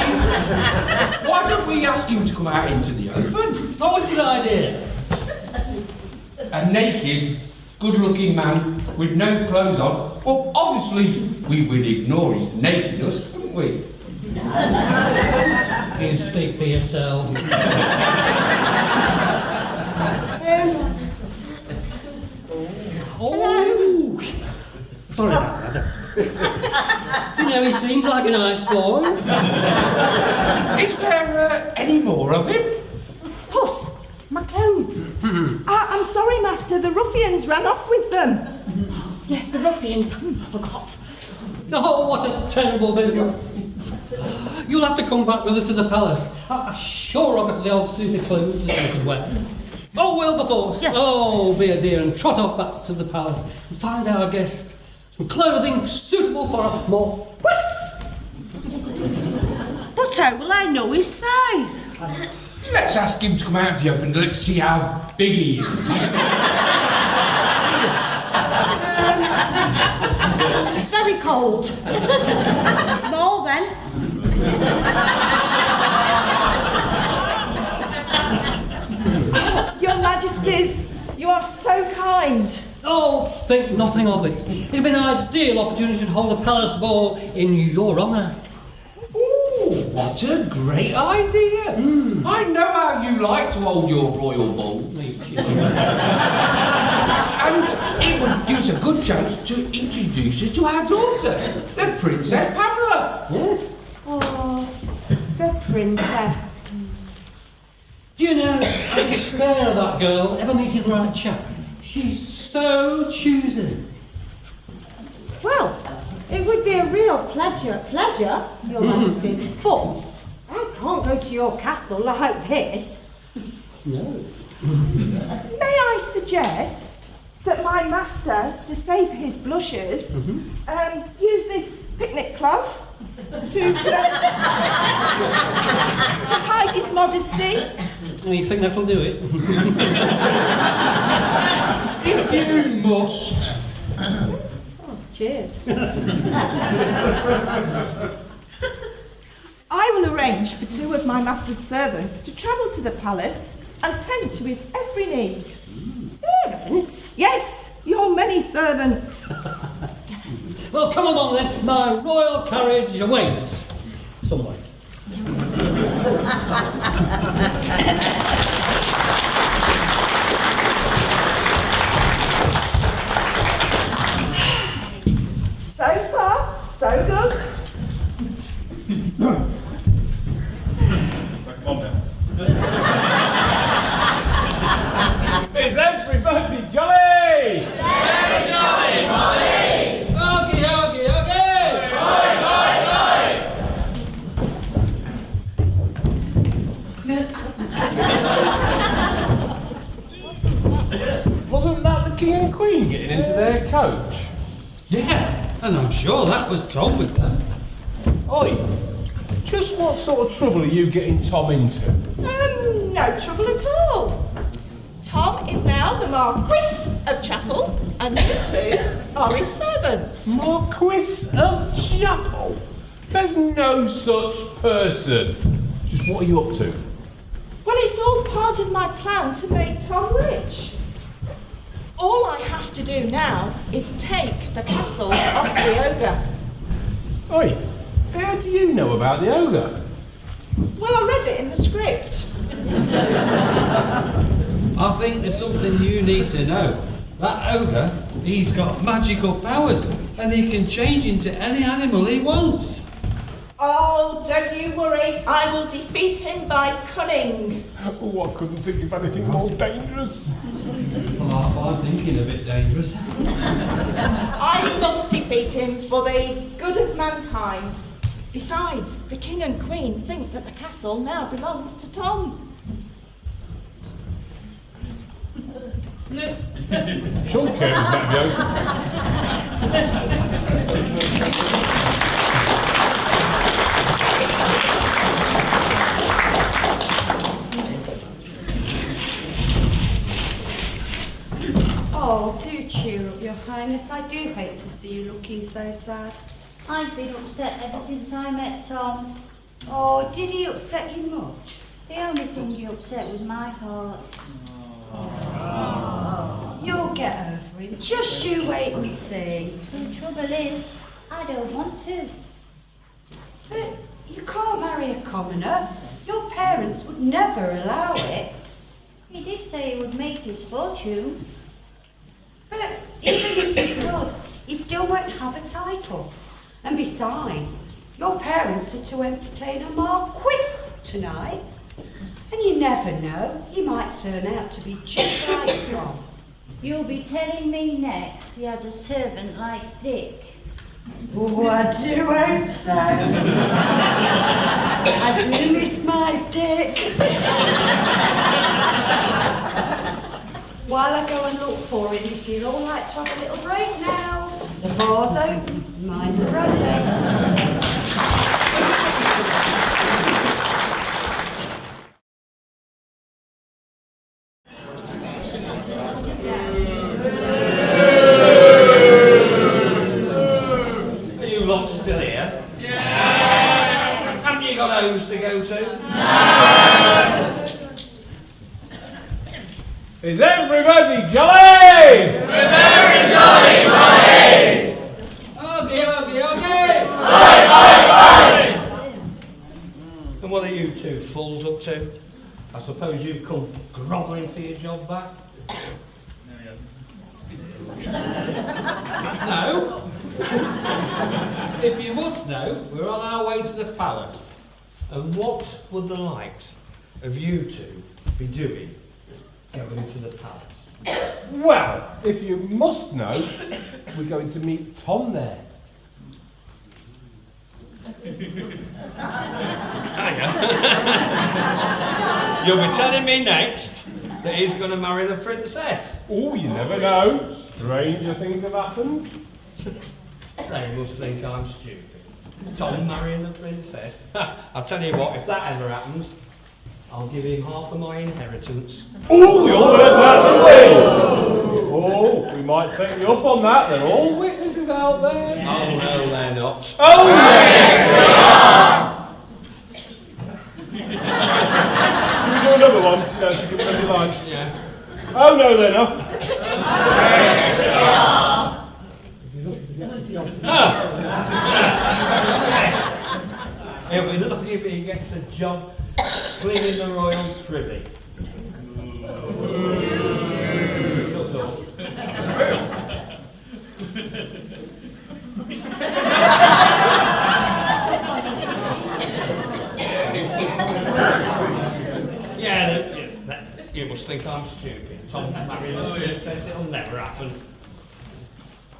Why don't we ask him to come out into the open? Oh, what a good idea. A naked, good-looking man with no clothes on. Well, obviously, we would ignore his nakedness, wouldn't we? You speak for yourself. Oh! Sorry about that. You know, he seems like a nice boy. Is there any more of him? Puss, my clothes. I'm sorry, master, the ruffians ran off with them. Yeah, the ruffians. I forgot. Oh, what a terrible business. You'll have to come back with us to the palace. I'm sure I've got the old suit of clothes that you could wear. Oh, Wilberforce! Yes. Oh, be a dear and trot off back to the palace and find our guest some clothing suitable for a more. But how will I know his size? Let's ask him to come out to the open and let's see how big he is. It's very cold. Small then. Your Majesties, you are so kind. Oh, think nothing of it. It'd be an ideal opportunity to hold a palace ball in your honour. Ooh, what a great idea! I know how you like to hold your royal ball. And it would give us a good chance to introduce you to our daughter, the Princess Pamela. Yes. Oh, the princess. Do you know, I despair of that girl ever meeting the right chap. She's so choosy. Well, it would be a real pleasure, Your Majesties, but I can't go to your castle like this. No. May I suggest that my master, to save his blushes, use this picnic cloth to hide his modesty? Oh, you think that'll do it? If you must. Cheers. I will arrange for 2 of my master's servants to travel to the palace and tend to his every need. Servants? Yes, your many servants. Well, come along then. My royal carriage awaits. Somewhere. So far, so good. Come on now. Is everybody jolly? Very jolly, Molly! Oggy, oggy, oggy! Wasn't that the King and Queen getting into their coach? Yeah, and I'm sure that was Tom with them. Oi, just what sort of trouble are you getting Tom into? No trouble at all. Tom is now the Marquis of Chapel, and you 2 are his servants. Marquis of Chapel? There's no such person. Just what are you up to? Well, it's all part of my plan to make Tom rich. All I have to do now is take the castle off the ogre. Oi, How do you know about the ogre? Well, I read it in the script. I think there's something you need to know. That ogre, he's got magical powers, and he can change into any animal he wants. Oh, don't you worry. I will defeat him by cunning. Oh, I couldn't think of anything more dangerous. Well, I'm thinking a bit dangerous. I must defeat him for the good of mankind. Besides, the king and queen think that the castle now belongs to Tom. Sean cares about the ogre. Oh, do cheer up, Your Highness. I do hate to see you looking so sad. I've been upset ever since I met Tom. Oh, did he upset you much? The only thing he upset was my heart. You'll get over him. Just you wait and see. The trouble is, I don't want to. But you can't marry a commoner. Your parents would never allow it. He did say he would make his fortune. But even if he does, he still won't have a title. And besides, your parents are to entertain a marquis tonight. And you never know, he might turn out to be just like Tom. You'll be telling me next he has a servant like Dick. Oh, I do hope so. I do miss my Dick. While I go and look for him, if you'd all like to have a little break now. The bar's open, mine's open. To go to? Is everybody jolly? We're very jolly, buddy! Oggy, oggy, oggy! Aye, aye, aye! And what are you two fools up to? I suppose you've come grovelling for your job back? No? If you must know, we're on our way to the palace. And what would the likes of you two be doing going to the palace? Well, if you must know, we're going to meet Tom there. Hang on. You'll be telling me next that he's going to marry the princess. Oh, you never know. Stranger things have happened. They must think I'm stupid. Tom marrying the princess. I'll tell you what, if that ever happens, I'll give him half of my inheritance. Oh, you'll learn that, oh, we might take you up on that. They're all witnesses out there. Oh, no, they're not. Oh, yes, they are. Should we do another one? No, should we give another line? Yeah. Oh, no, they're not. Yes, they are. He'll be lucky if he gets a job cleaning the royal privy. That's all. You must think I'm stupid. Tom marrying a princess, it'll never happen.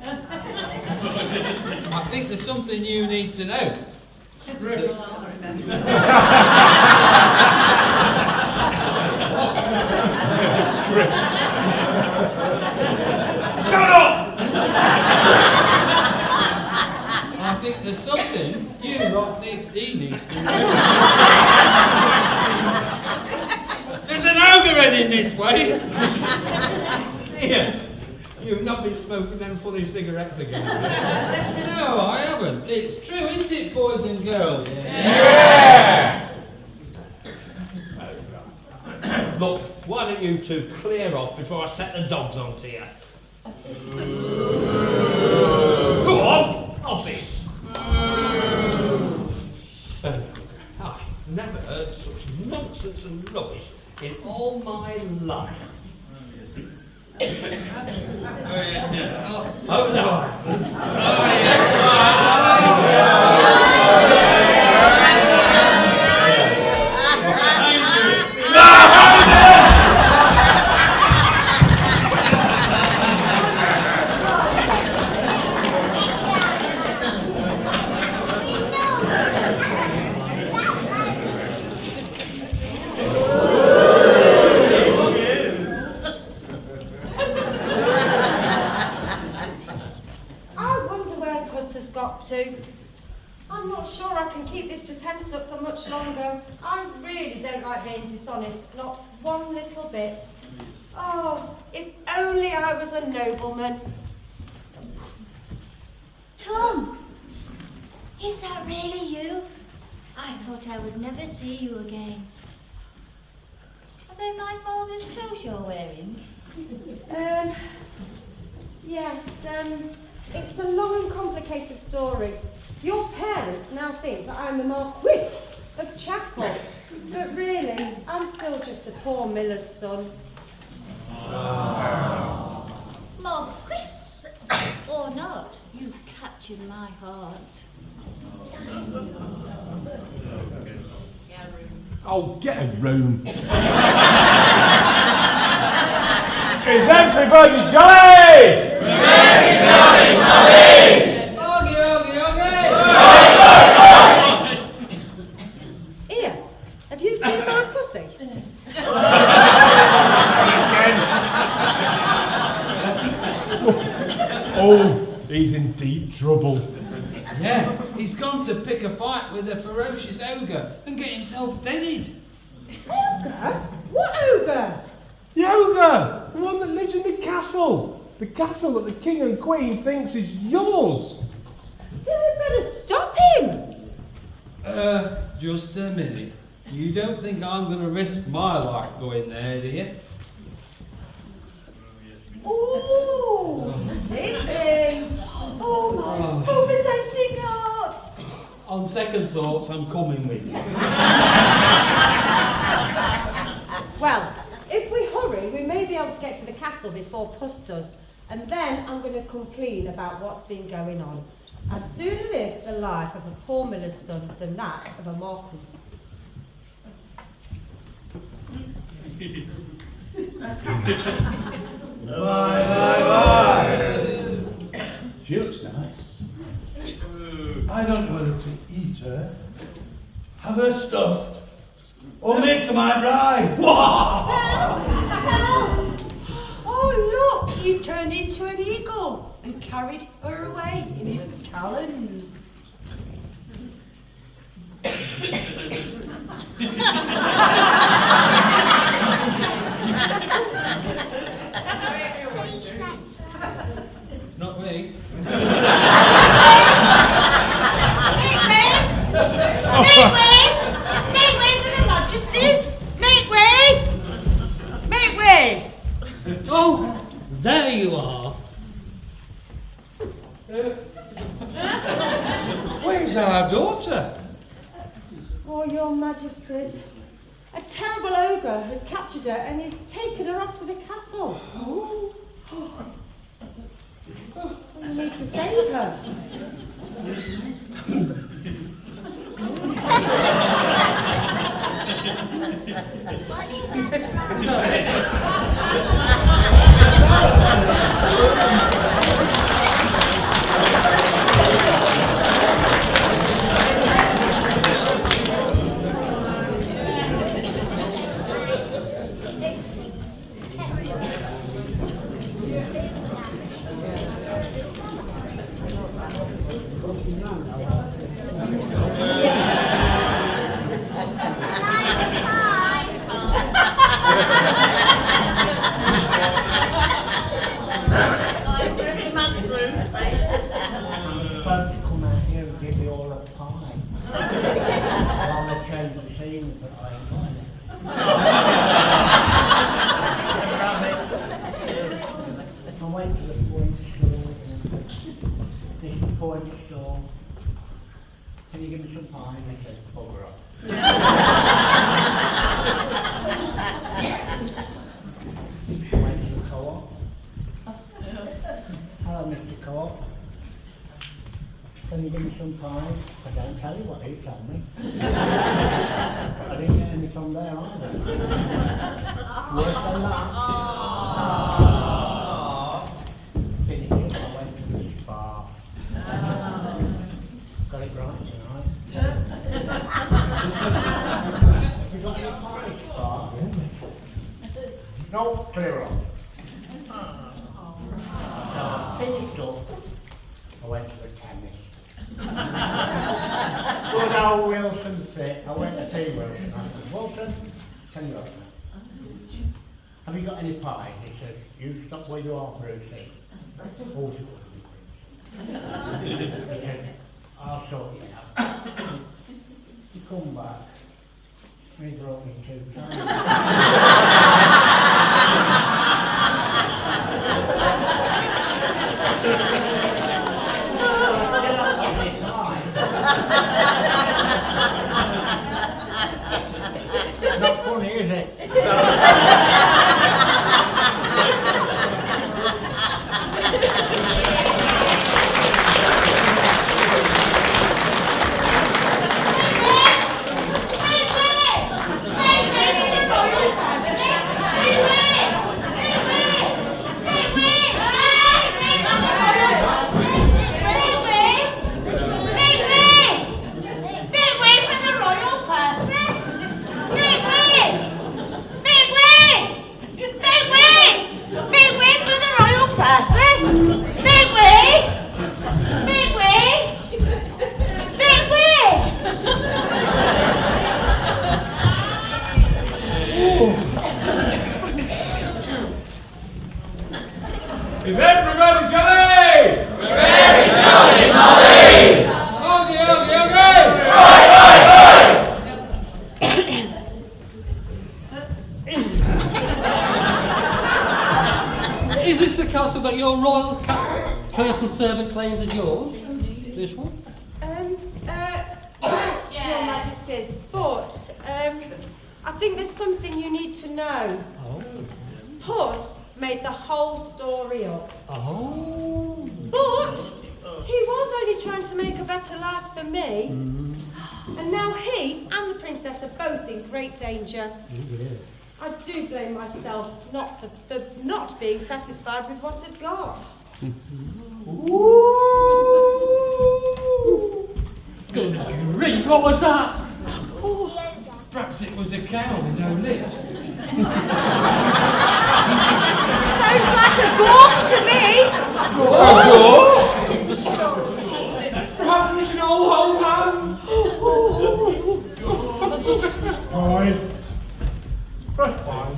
I think there's something you need to know. Shut up! I think there's something he needs to know. There's an ogre heading this way. Here, you've not been smoking them funny cigarettes again. No, I haven't. It's true, isn't it, boys and girls? Yes! Look, why don't you two clear off before I set the dogs onto you? Go on, off it. all my life. Oh I'm not sure I can keep this pretence up for much longer. I really don't like being dishonest, not one little bit. Oh, if only I was a nobleman. Tom, is that really you? I thought I would never see you again. Are they my father's clothes you're wearing? Yes, it's a long and complicated story. Your parents now think that I'm the Marquis of Chapel, but really, I'm still just a poor miller's son. Marquis or not, you've captured my heart. Oh, get a room. Is everybody jolly? Very jolly, Mummy! Here, have you seen my pussy? Oh, he's in deep trouble. Yeah, he's gone to pick a fight with a ferocious ogre and get himself deaded. Ogre? What ogre? The ogre! The one that lives in the castle. The castle that the king and queen thinks is yours. Then we better stop him. Just a minute. You don't think I'm going to risk my life going there, do you? Ooh, tasting. Oh my tasting hearts. On second thoughts, I'm coming with you. Well, if we hurry, we may be able to get to the castle before Puss does. And then I'm going to come clean about what's been going on. I'd sooner live the life of a poor miller's son than that of a marquis. Bye. She looks nice. I don't know whether to eat her, have her stuffed, or make her my bride. Oh, look, he's turned into an eagle and carried her away in his talons. It's not me. Make way for the Majesties! Make way! Make way! Oh, there you are. Where's our daughter? Oh, your majesties. A terrible ogre has captured her and is taken her up to the castle. Oh. We need to save her. Can you give me some pie? And I said, bugger off. Hello, Mr. Court. Can you give me some pie? I don't tell you what he told me. I didn't get any from there either. Worse than that. Finish it, I went to the spa. Got it right tonight. You got any pie, spa? No, clear off. So I finished up. I went to the chemist. Good old Wilson sick. I went to see Wilson. I said, Wilson, can you help me? Have you got any pie? He said, you stop where you are, Brucey. Oh, he said, I'll sort it out. He come back. He brought me 2 times. Not funny, is it? Is everybody jolly? We're very jolly, Molly! Okay, okay, okay! Is this the castle that your royal personal servant claims is yours? This one? Yes, Your Majesties, but I think there's something you need to know. Oh. Puss made the whole story up. Oh. But he was only trying to make a better life for me. And now he and the princess are both in great danger. I do blame myself for not being satisfied with what I've got. Good grief, what was that? Perhaps it was a cow with no lips. Sounds like a ghost to me. A ghost? Perhaps an old hands. Pie. Fresh pie.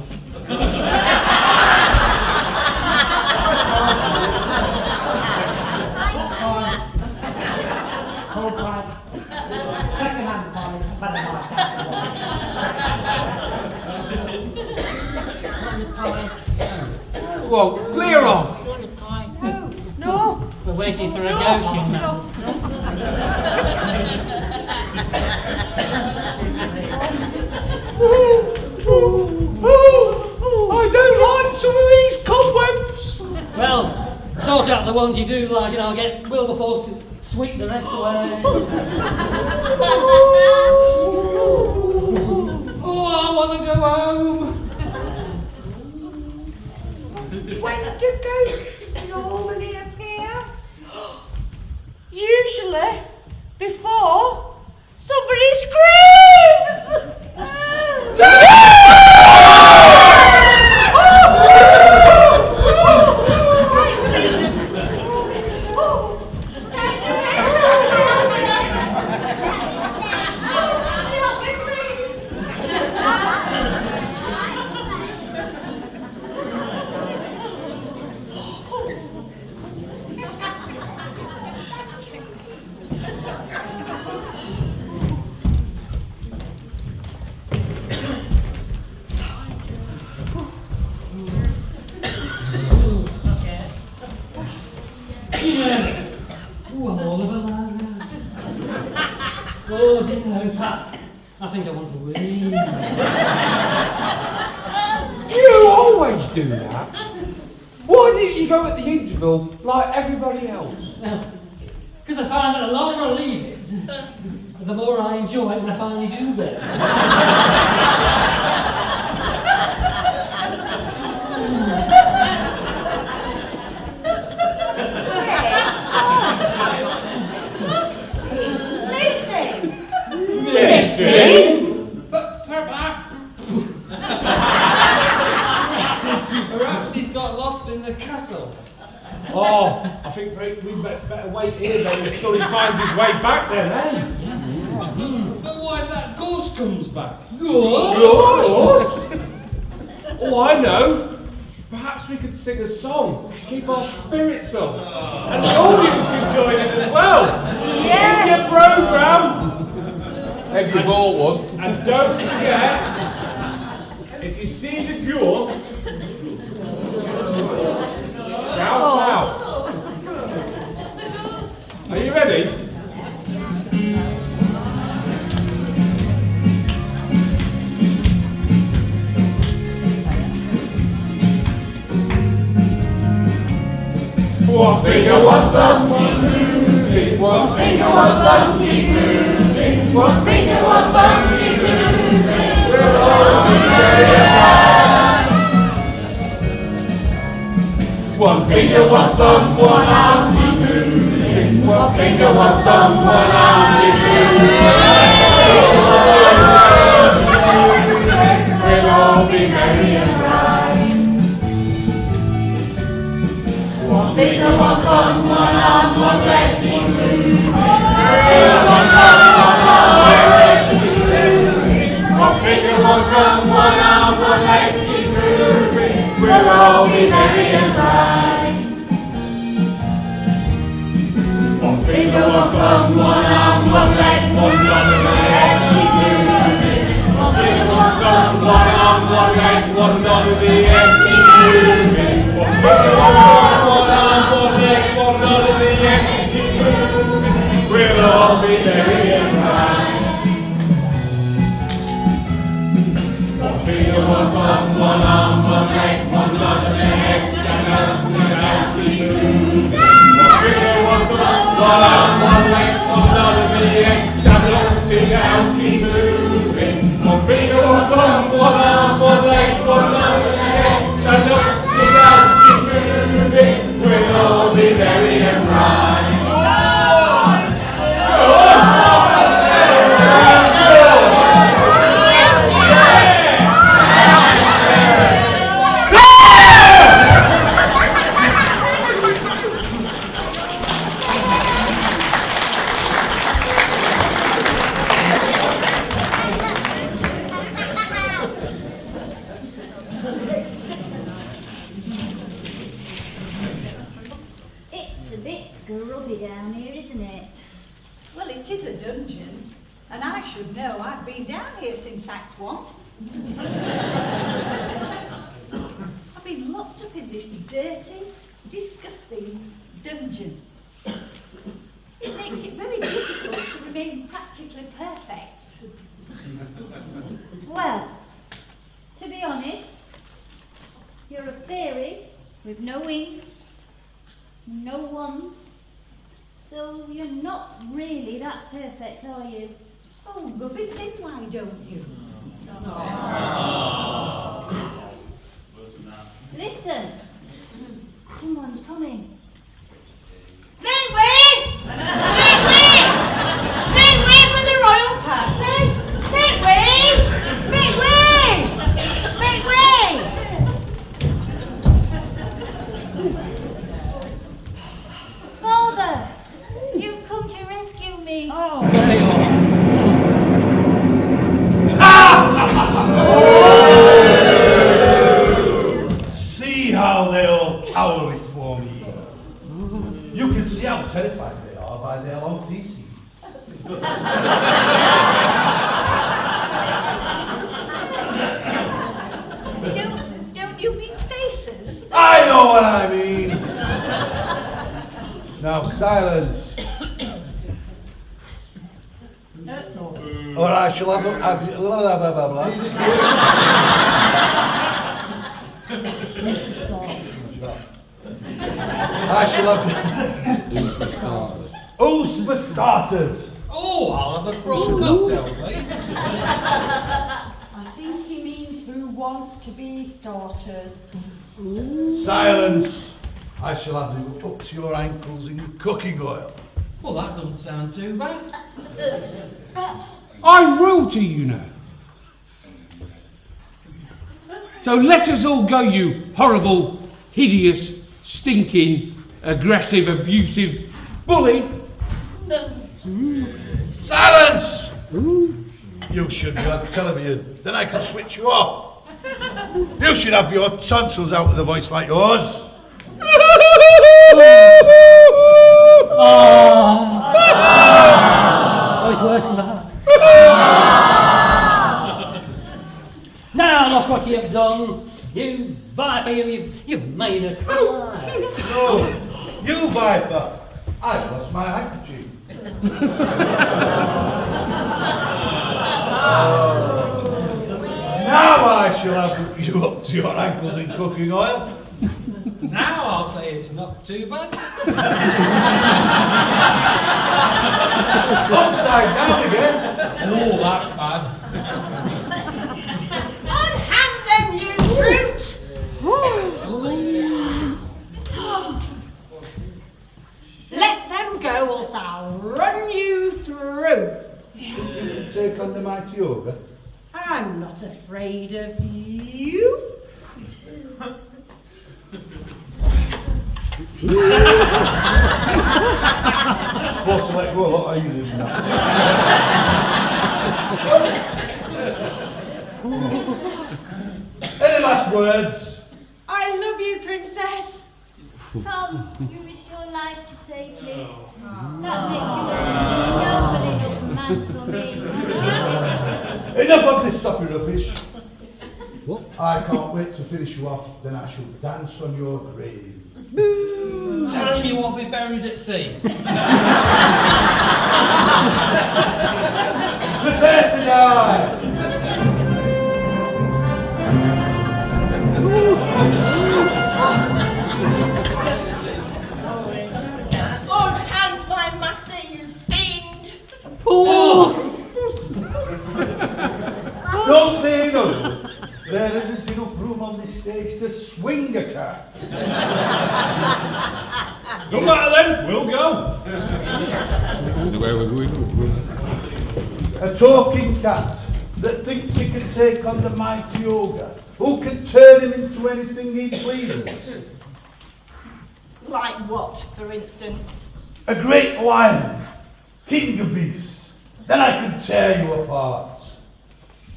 Cold pie. Second-hand pie. Better pie. Well, clear off. No. We're waiting for a ghost, young man. I don't like some of these cobwebs. Well, sort out the ones you do like, and I'll get Wilberforce to sweep the rest away. Oh, I want to go home. When do ghosts normally appear? Usually before somebody screams! Oh, dear, in fact, I think I want to leave. You always do that. Why didn't you go at the interval like everybody else? Because I find that the longer I leave it, the more I enjoy it when I finally do that. Missing? But perhaps he's got lost in the castle. Oh, I think we better wait here then until he finds his way back then, eh? But what if that ghost comes back? Ghost? Oh, I know. Perhaps we could sing a song to keep our spirits up. And the audience can join in as well. Yes. In your programme. Have you bought one? And don't forget, if you see the ghost, shout out. Are you ready? One finger, one thumb, keep moving. One finger, one thumb, keep moving. One finger, one thumb, keep moving. We'll all be very alive. One finger, one thumb, one arm, keep moving. One finger, one thumb, one arm, keep moving. We'll all be merry and bright. One finger, one thumb, one arm, one leg, keep moving. One thumb, one arm, one leg, keep moving. One finger, one thumb, one arm, one leg, keep moving. We'll all be merry and bright. One finger, one thumb, one arm, one leg, one nod of the head, keep moving. One finger, one thumb, one arm, one leg, one nod of the head, keep moving. One finger, one thumb, one arm, one leg, one nod of the head, keep moving. We'll all be merry and bright. One finger, one thumb, one arm, one leg, one nod of the head, stand up, sit down, keep moving. One finger, one thumb, one arm, one leg, one nod of the head, stand up, sit down, keep moving. One finger, one thumb, one arm, one leg, one nod of the head, stand up, sit down, keep moving. We'll all be merry and bright. It's a bit grubby down here, isn't it? Well, it is a dungeon, and I should know. I've been down here since Act 1. I've been locked up in this dirty, disgusting dungeon. It makes it very difficult to remain practically perfect. Well, to be honest, you're a fairy with no wings, no wand, so you're not really that perfect, are you? Oh, rub it in, why don't you? Listen, someone's coming. Make way! Make way! Make way for the royal party! Make way! Make way! Make way! Father, you've come to rescue me. Oh, there you are. See how they all cower before me. You can see how terrified they are by their long feces. Don't you mean faces? I know what I mean. Now silence. Or I shall have blah, blah, blah, blah. I shall have... Who's for starters? Oh, I'll have a prawn cocktail, please. I think he means who wants to be starters. Silence. I shall have you up to your ankles in cooking oil. Well, that doesn't sound too bad. I'm royalty, you know. So let us all go, you horrible, hideous, stinking, aggressive, abusive bully. Silence! You should be on television, then I can switch you off. You should have your tonsils out with a voice like yours. Oh, it's worse than that. Now look what you've done. You viper, you've made her cry. No, you viper. I've lost my handkerchief. Now I shall have you up to your ankles in cooking oil. Now I'll say it's not too bad. Upside down again. Oh, that's bad. Unhand them, you brute! Let them go, or I'll run you through. Take on the mighty ogre. I'm not afraid of you. Supposed to let go a lot easier than that. Any last words? I love you, princess. Tom, you risked your life to save me. That makes you a noble enough man for me. Enough of this soppy rubbish. What? I can't wait to finish you off, then I shall dance on your grave. Boo! Tell him you won't be buried at sea. Prepare to die! Unhand my master, you fiend! Don't they know there isn't enough room on this stage to swing a cat? No matter then, we'll go. Where we're going. A talking cat that thinks he can take on the mighty ogre, who can turn him into anything he pleases. Like what, for instance? A great lion, king of beasts, then I can tear you apart.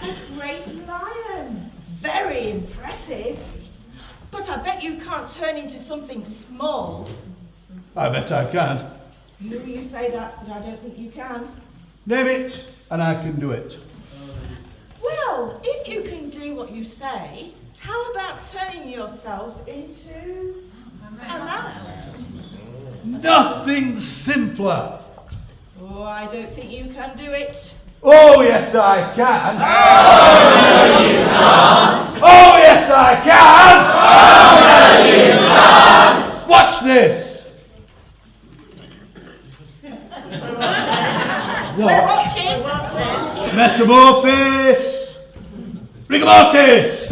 A great lion. Very impressive. But I bet you can't turn into something small. I bet I can. You say that, but I don't think you can. Name it, and I can do it. Well, if you can do what you say, how about turning yourself into a mouse? Nothing simpler. Oh, I don't think you can do it. Oh, yes, I can. Oh, no, you can't. Oh, yes, I can. Oh, no, you can't. Watch this. We're watching. Metamorphosis. Rigor mortis.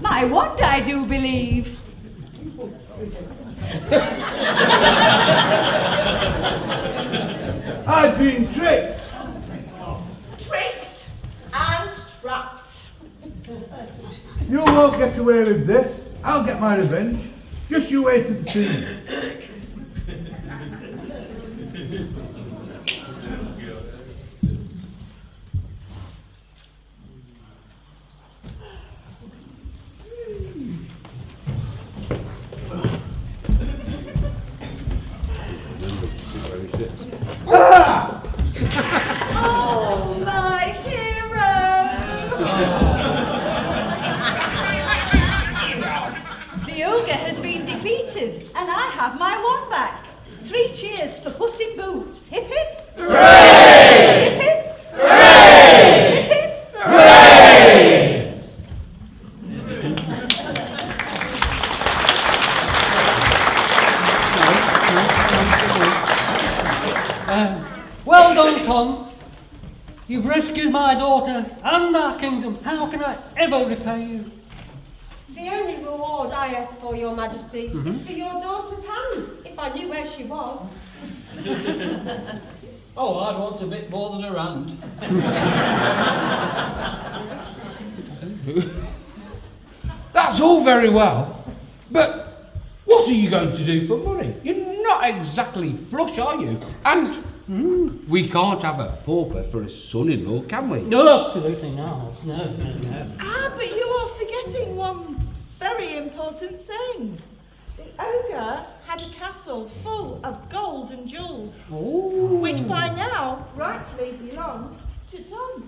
My wand, I do believe. I've been tricked. Tricked and trapped. You won't get away with this. I'll get my revenge. Just you wait and see. Ah! Oh, my hero! The ogre has been defeated, and I have my wand back. 3 cheers for Puss in Boots. Hip hip! Hooray! Hip hip! Hooray! Hip hip! Hooray! rescued my daughter and our kingdom. How can I ever repay you? The only reward I ask for, Your Majesty, is for your daughter's hand, if I knew where she was. Oh, I'd want a bit more than a rand. That's all very well, but what are you going to do for money? You're not exactly flush, are you? And we can't have a pauper for a son-in-law, can we? No, absolutely not. No. Ah, but you are forgetting one very important thing. The ogre had a castle full of gold and jewels, which by now rightly belonged to Tom.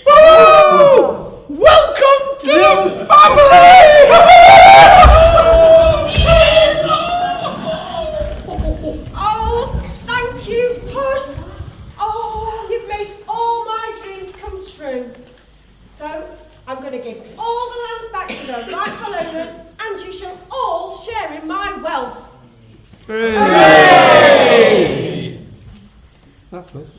Oh! Welcome to the family! Oh, thank you, Puss. Oh, you've made all my dreams come true. So, I'm going to give all the lands back to their rightful owners, and you shall all share in my wealth. Hooray! That's good.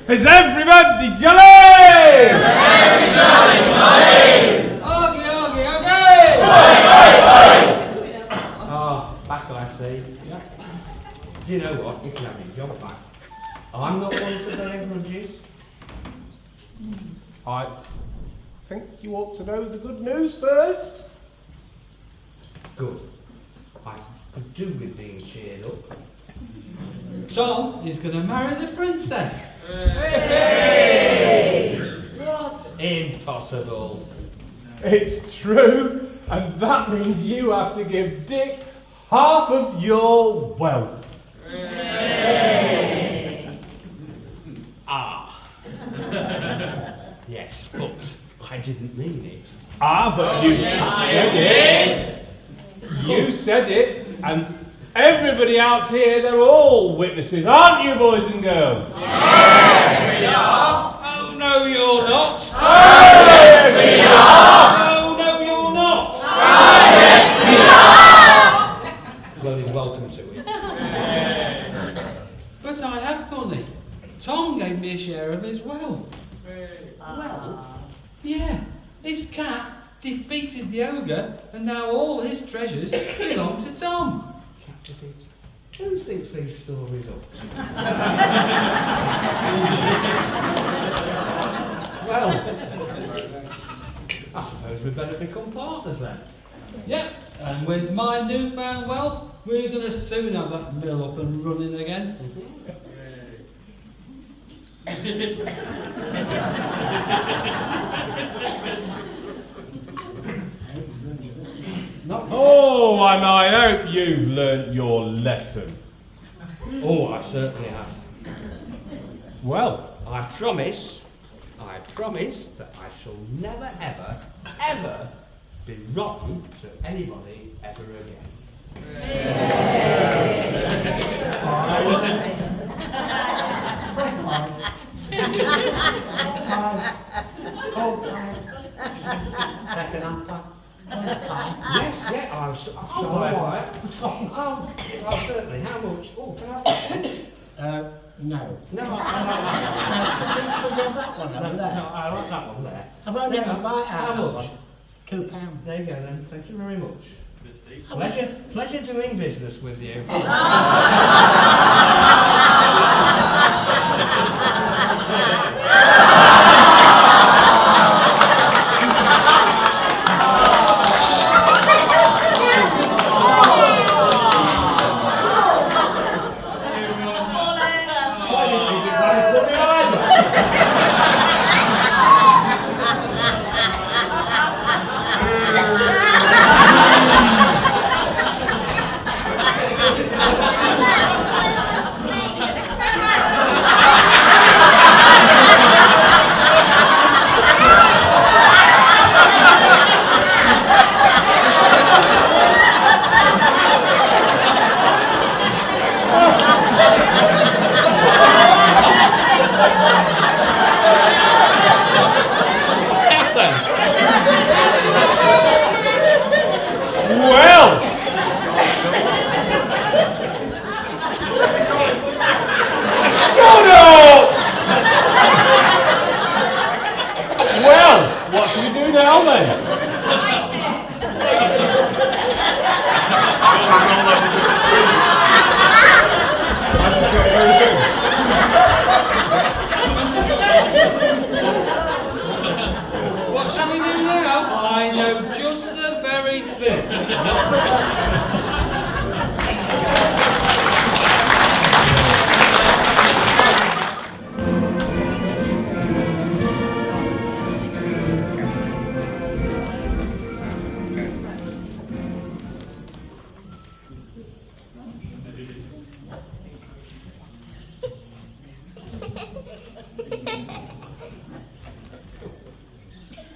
Is everybody jolly? Everybody jolly! Oggy, oggy, oggy! You know what? You can have your job back. I'm not one to bear grudges. I think you ought to know the good news first. Good. I could do with being cheered up. Tom is going to marry the princess. What? Impossible. It's true, and that means you have to give Dick half of your wealth. Ah. Yes, but I didn't mean it. Ah, but you said it. You said it, and everybody out here, they're all witnesses, aren't you, boys and girls? Yes, we are. Oh, no, you're not. Oh, yes, we are. Oh, no, you're not. Oh, yes, we are. Well, he's welcome to it. But I have money. Tom gave me a share of his wealth. Well, Yeah, his cat defeated the ogre, and now all his treasures belong to Tom. who thinks these stories up? Well, I suppose we'd better become partners then. Yep, and with my newfound wealth, we're going to soon have that mill up and running again. Oh, and I hope you've learnt your lesson. Oh, I certainly have. Well, I promise that I shall never, ever, ever be wrong to anybody ever again. Second answer. Yes, yeah, I'll certainly. How much? Oh, can I have that one? No. No, I like that one that. over there. No, I like that one there. I've only Yeah, had a bite how out of much? one. £2. There you go then. Thank you very much. Pleasure doing business with you. What should we do now then? What shall we do now? I know just the very thing.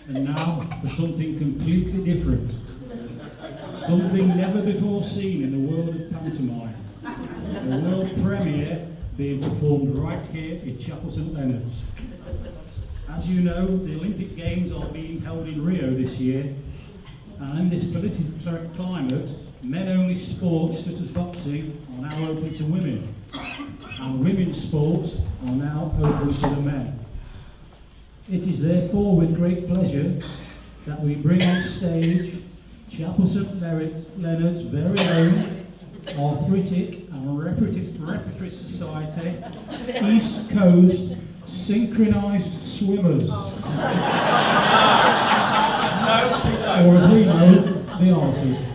And now for something completely different. Something never before seen in the world of pantomime. A world premiere being performed right here in Chapel St Leonard's. As you know, the Olympic Games are being held in Rio this year, and in this political climate, men-only sports such as boxing are now open to women, and women's sports are now open to the men. It is therefore with great pleasure that we bring on stage Chapel St Leonard's very own Arthritic and Repertory Society, East Coast Synchronised Swimmers. Or as we know, the arses.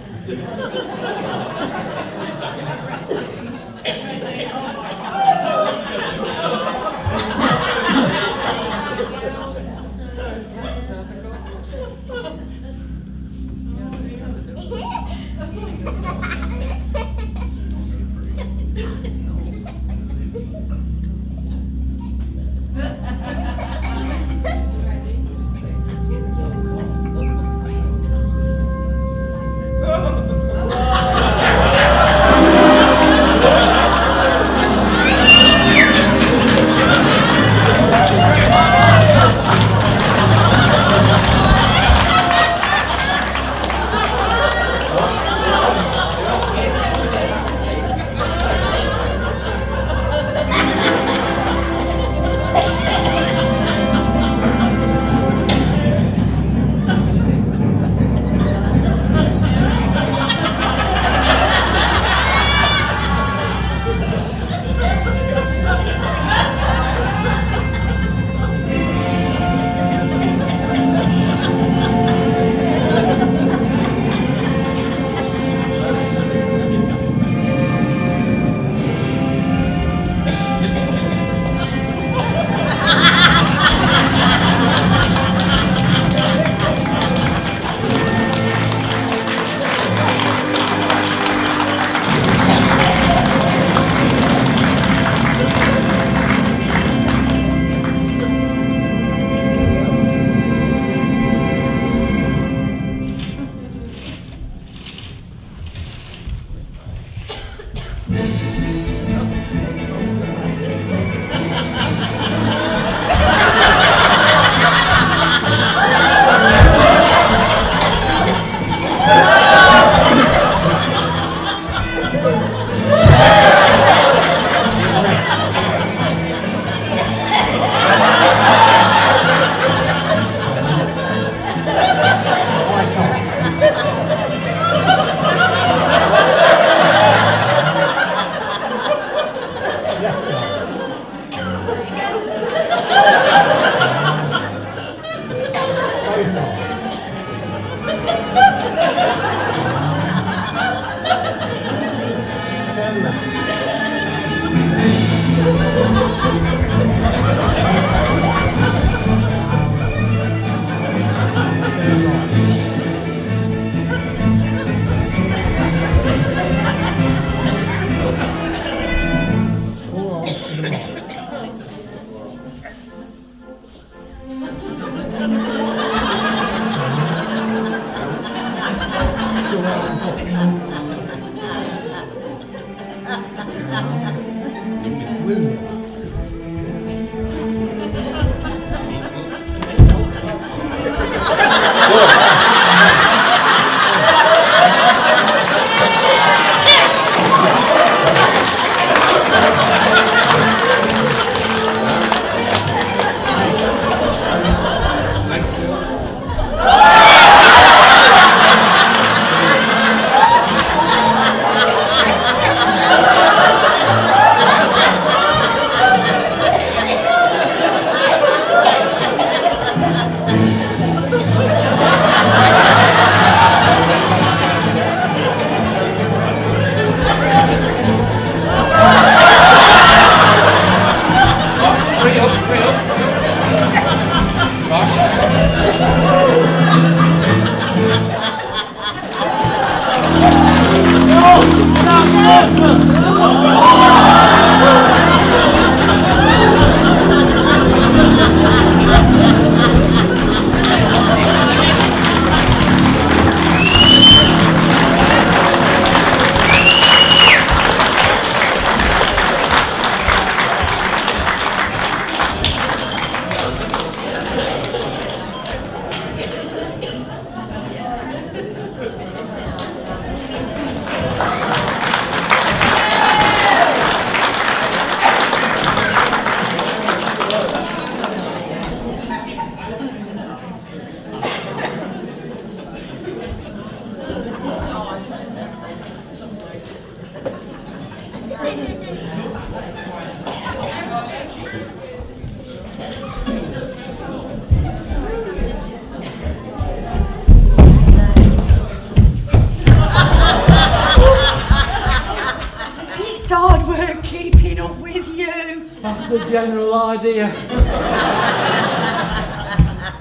It's hard work keeping up with you. That's the general idea.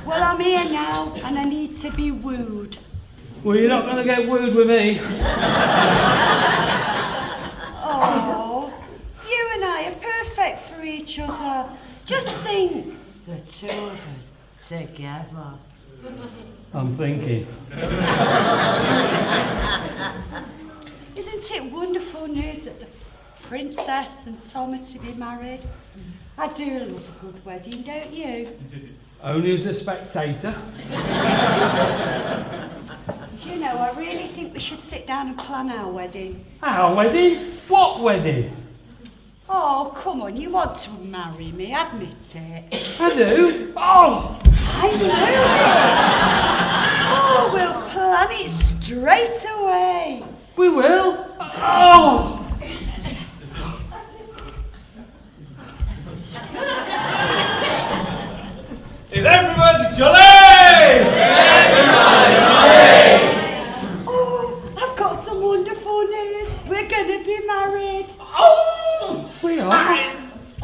Well, I'm here now, and I need to be wooed. Well, you're not going to get wooed with me. Oh, you and I are perfect for each other. Just think, the two of us together. I'm thinking. Isn't it wonderful news that the princess and Tom are to be married? I do love a good wedding, don't you? Only as a spectator. Do you know, I really think we should sit down and plan our wedding. Our wedding? What wedding? Oh, come on, you want to marry me, admit it. I do? Oh! I know it! Oh, we'll plan it straight away. We will? Oh! Is everybody jolly? Oh, I've got some wonderful news. We're going to be married. Oh! We are? That is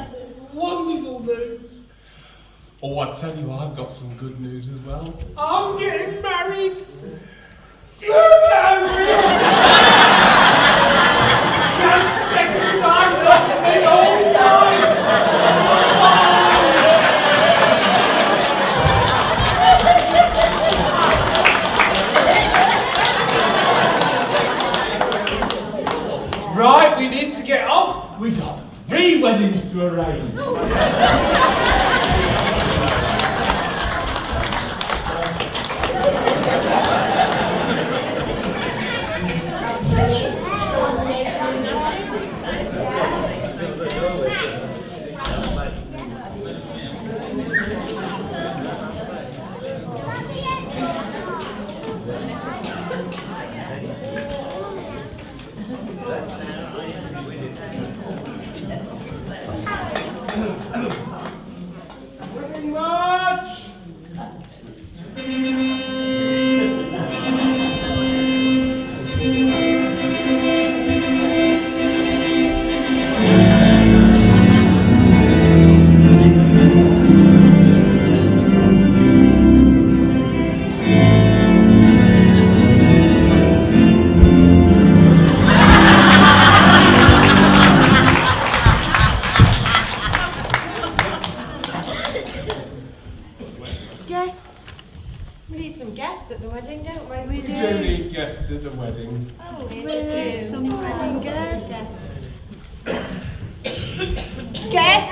wonderful news. Oh, I tell you, I've got some good news as well. I'm getting married. Second time, that's me all night. Right, we need to get on. We got 3 weddings to arrange. Guests? We need some guests at the wedding, don't we? We We do need guests at the wedding. Oh, Where's some wedding guests? Guests?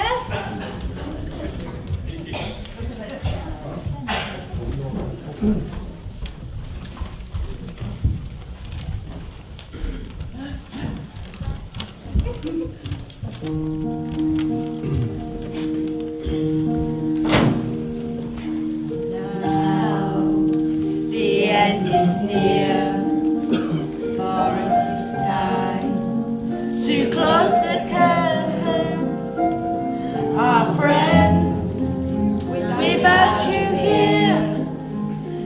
The end is near, for it's time to close the curtain. Our friends, without you here,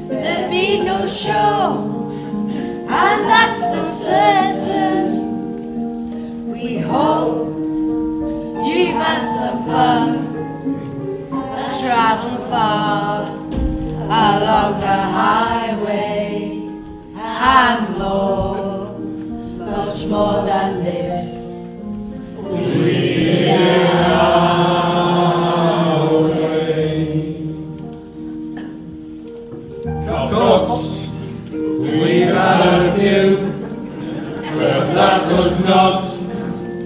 there'd be no show, and that's for certain. We hope you've had some fun, travel far along the highway, and more, much more than this. We are away. Cooks, we've had a few, but that was not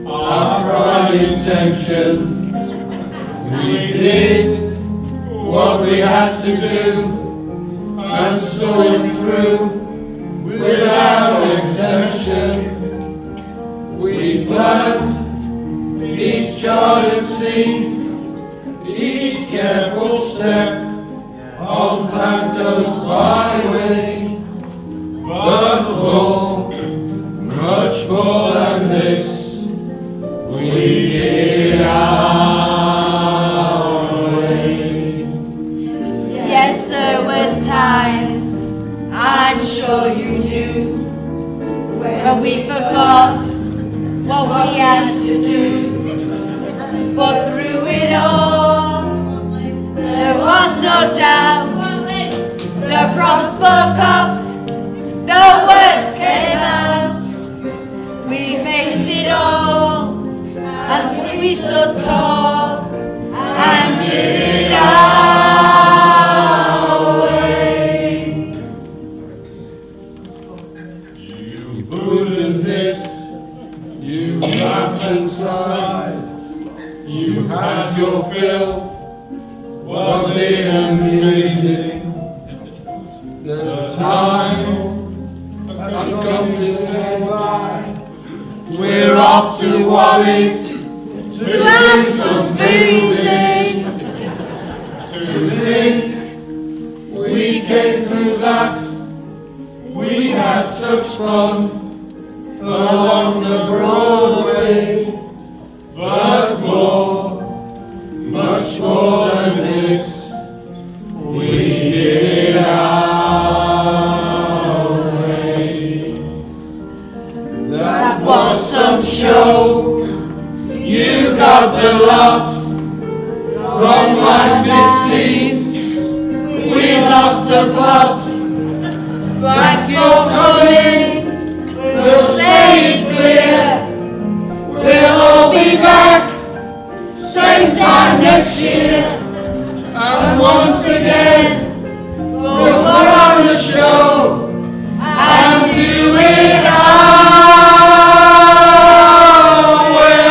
our prime intention. We did what we had to do, and saw it through without exemption. We planned each charted scene, each careful step on Panto's byway, but more, much more than this, we forgot what we had to do. But through it all, there was no doubt. The props spoke up, the words came out. We faced it all as we stood tall and did it our way. You booed and hissed, you laughed and sighed. You had your fill, was it amazing? The time has come to say bye. We're off to Wally's to do some boozing. To think we came through that, we had such fun along the Broadway. But more, much more than this, we did it our way. That was some show, you got the lot. Wrong lines with scenes, we lost the plot. Thanks for coming, we'll say it clear. We'll all be back, same time next year. And once again, we'll put on the show and do it our way.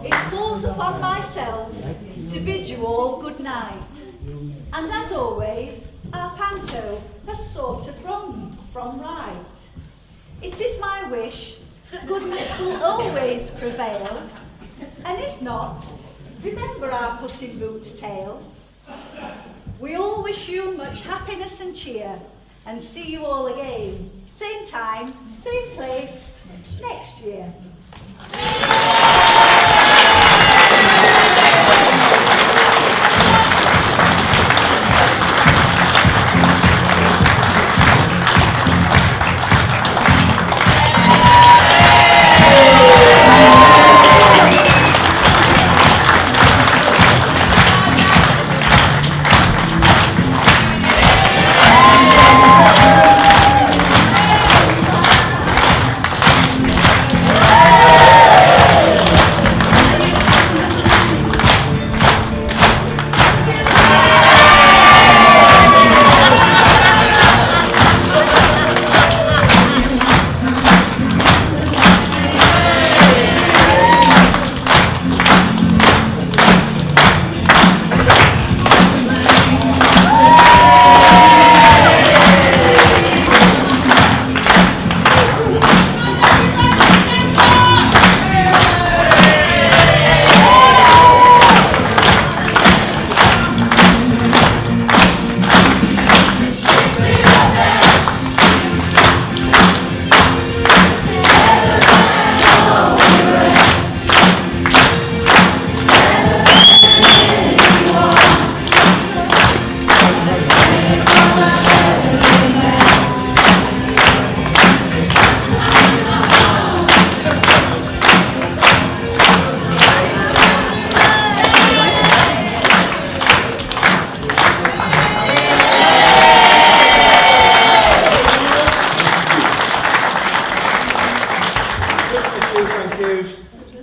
It falls upon myself to bid you all good night. And as always, our panto has sort of run from right. It is my wish that goodness will always prevail. And if not, remember our Puss in Boots tale. We all wish you much happiness and cheer, and see you all again, same time, same place, next year.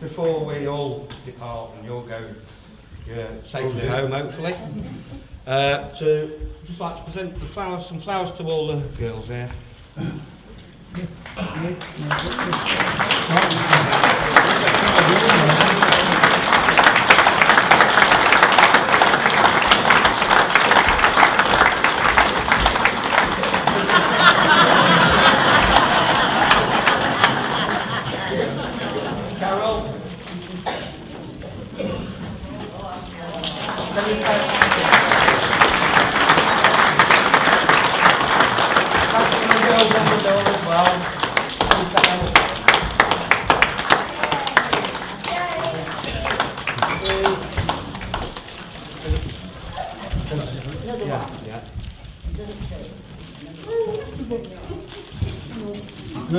Before we all depart and you'll go safely home, hopefully, to just like to present the flowers, some flowers to all the girls here. Carol. We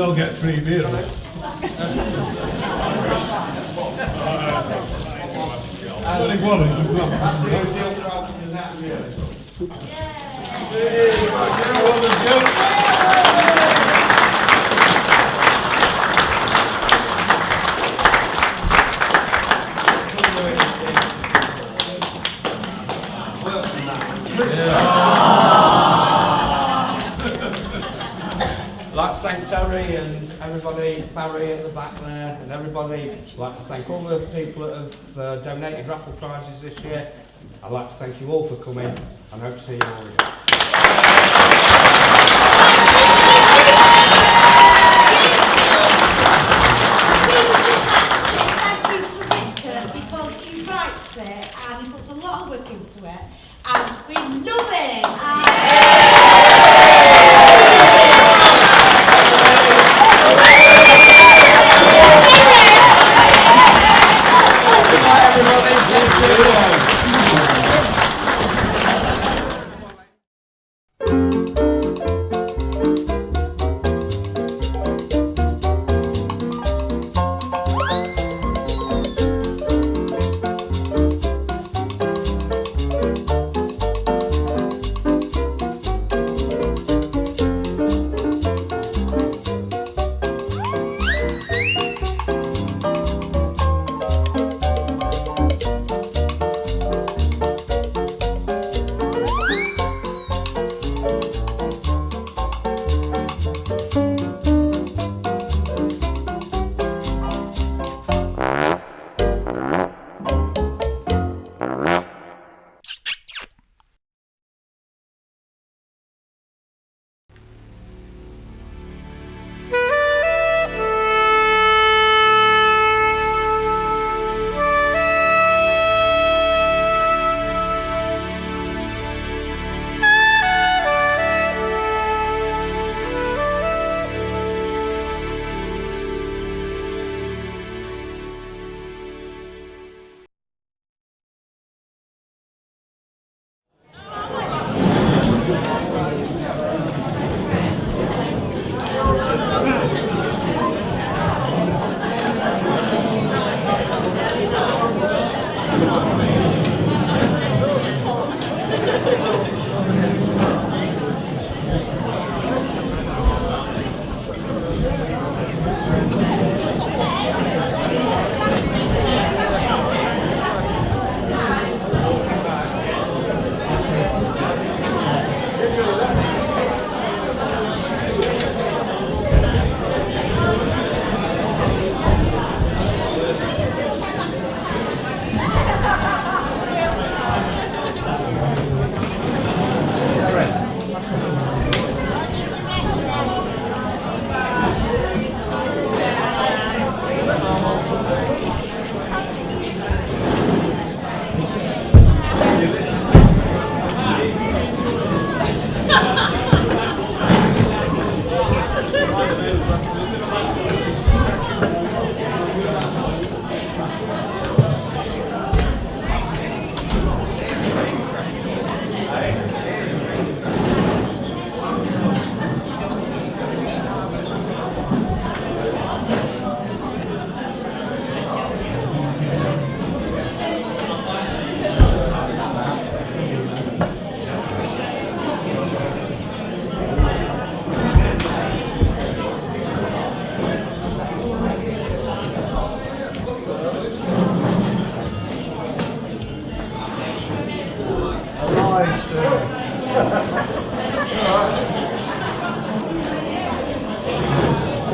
all get free beers. I'd like to thank Terry and everybody, Barry at the back there, and everybody. I'd like to thank all the people that have donated raffle prizes this year. I'd like to thank you all for coming, and hope to see you all again. Because he writes it and he puts a lot of work into it, and we love it.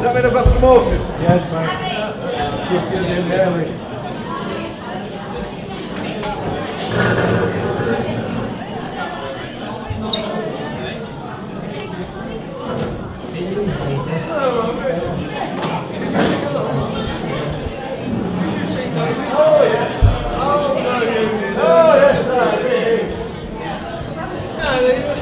That mean I've got promoted? Yes, mate. You're doing early. Hello, mate. Did you sing along? Did you sing like? Oh, yeah. Oh, no, you did. Oh, yes, I did. Oh, there you go.